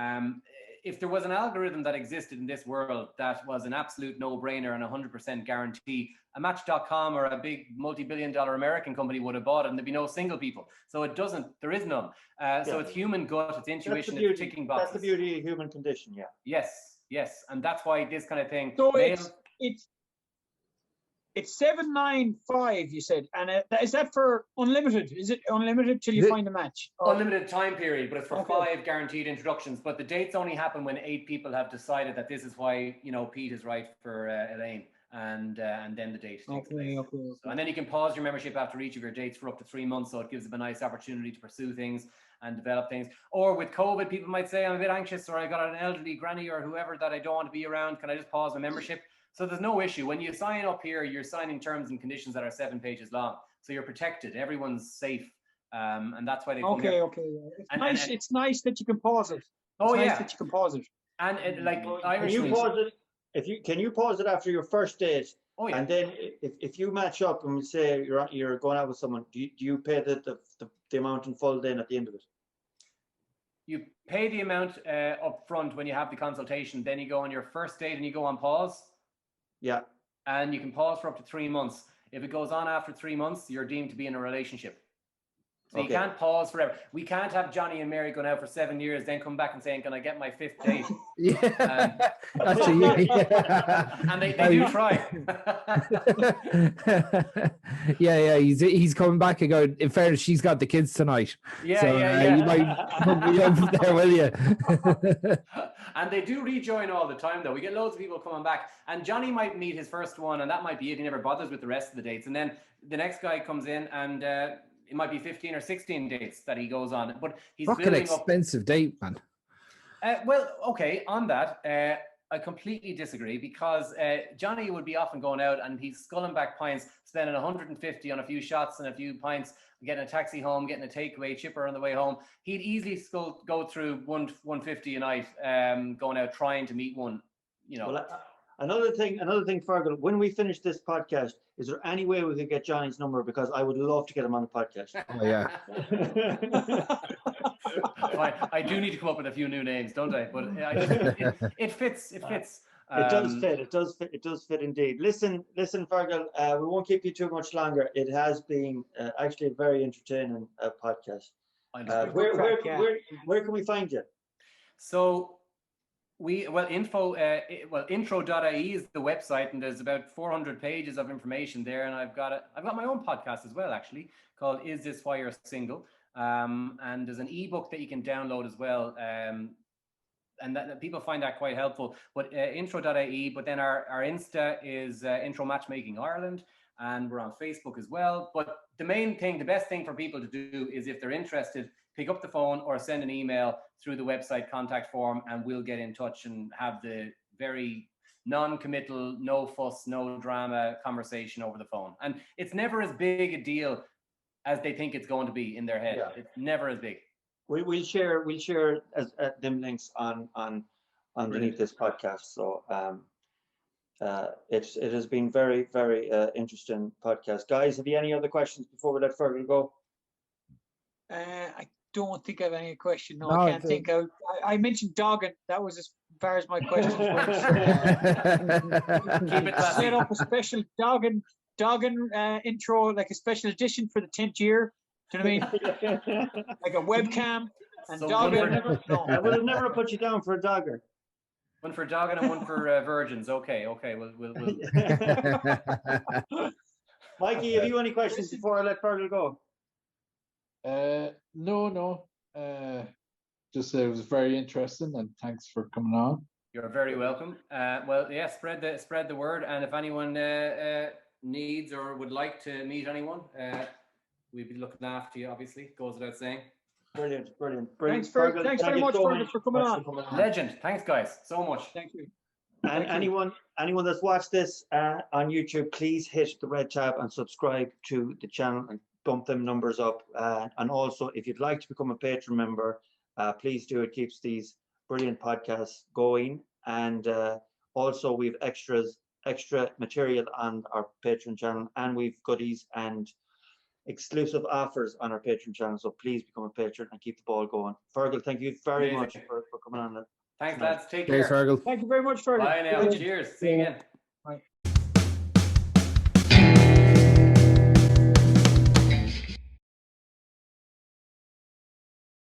If there was an algorithm that existed in this world that was an absolute no-brainer and 100% guarantee, a Match.com or a big multi-billion-dollar American company would have bought it, and there'd be no single people. So it doesn't. There is none. So it's human gut, it's intuition, it's ticking boxes. That's the beauty of human condition. Yeah. Yes, and that's why this kind of thing. So it's 795, you said, and is that for unlimited? Is it unlimited till you find a match? Unlimited time period, but it's for 5 guaranteed introductions. But the dates only happen when 8 people have decided that this is why Pete is right for Elaine, and then the date takes place. So, and then you can pause your membership after each of your dates for up to 3 months, so it gives them a nice opportunity to pursue things and develop things. Or with COVID, people might say, I'm a bit anxious, or I got an elderly granny or whoever that I don't want to be around. Can I just pause my membership? So there's no issue. When you sign up here, you're signing terms and conditions that are 7 pages long. So you're protected. Everyone's safe. And that's why they come here. Okay. It's nice that you can pause it. Nice that you can pause it. And Irish. Can you pause it? Can you pause it after your first date? Oh yeah. And then if you match up and we say you're going out with someone, do you pay the amount in full then at the end of it? You pay the amount up front when you have the consultation. Then you go on your first date and you go on pause. Yeah. And you can pause for up to 3 months. If it goes on after 3 months, you're deemed to be in a relationship. So you can't pause forever. We can't have Johnny and Mary going out for 7 years, then come back and saying, can I get my 5th date? And they do try. He's coming back and going, in fairness, she's got the kids tonight. You might put me over there, will you? And they do rejoin all the time, though. We get loads of people coming back. And Johnny might meet his first one, and that might be it. He never bothers with the rest of the dates. And then the next guy comes in, and it might be 15 or 16 dates that he goes on. But he's fucking expensive date, man. Well, okay, on that, I completely disagree, because Johnny would be often going out and he's sculling back pints, spending 150 on a few shots and a few pints, getting a taxi home, getting a takeaway chipper on the way home. He'd easily go through 150 a night, going out trying to meet one. Well, another thing, Feargal, when we finish this podcast, is there any way we could get Johnny's number? Because I would love to get him on the podcast. Oh, yeah. I do need to come up with a few new names, don't I? But it fits. It does fit. It does fit. It does fit indeed. Listen, Feargal. We won't keep you too much longer. It has been actually a very entertaining podcast. Where can we find you? So intro.ie is the website, and there's about 400 pages of information there. And I've got my own podcast as well, actually, called "Is This Why You're Single?" And there's an ebook that you can download as well. And that people find that quite helpful. But intro.ie, but then our Insta is Intro Matchmaking Ireland, and we're on Facebook as well. But the best thing for people to do is, if they're interested, pick up the phone or send an email through the website contact form, and we'll get in touch and have the very non-committal, no fuss, no drama conversation over the phone. And it's never as big a deal as they think it's going to be in their head. Yeah. It's never as big. We'll share them links on underneath this podcast. So it has been very, very interesting podcast. Guys, have you any other questions before we let Feargal go? I don't think I have any question. No, I can't think. I mentioned dogging. That was as far as my questions went. Keep it classy. Set up a special dogging intro, like a special edition for the 10th year. Do you know what I mean? Like a webcam and So dogging. I would have never put you down for a dogger. One for dogging and one for virgins. Okay. We'll. Mikey, have you any questions before I let Feargal go? No. Just it was very interesting, and thanks for coming on. You're very welcome. Spread the word, and if anyone needs or would like to meet anyone, we'd be looking after you. Obviously, goes without saying. Brilliant. Thanks very much, Fergus, for coming on. Legend. Thanks, guys, so much. Thank you. And anyone that's watched this on YouTube, please hit the red tab and subscribe to the channel and bump them numbers up. And also, if you'd like to become a patron member, please do. It keeps these brilliant podcasts going. And also, we've extra material on our Patreon channel, and we've goodies and exclusive offers on our Patreon channel. So please become a patron and keep the ball going. Feargal, thank you very much for coming on. Thanks, lads. Take care. Fergal. Thank you very much, Fergus. Bye now. Cheers. See you again.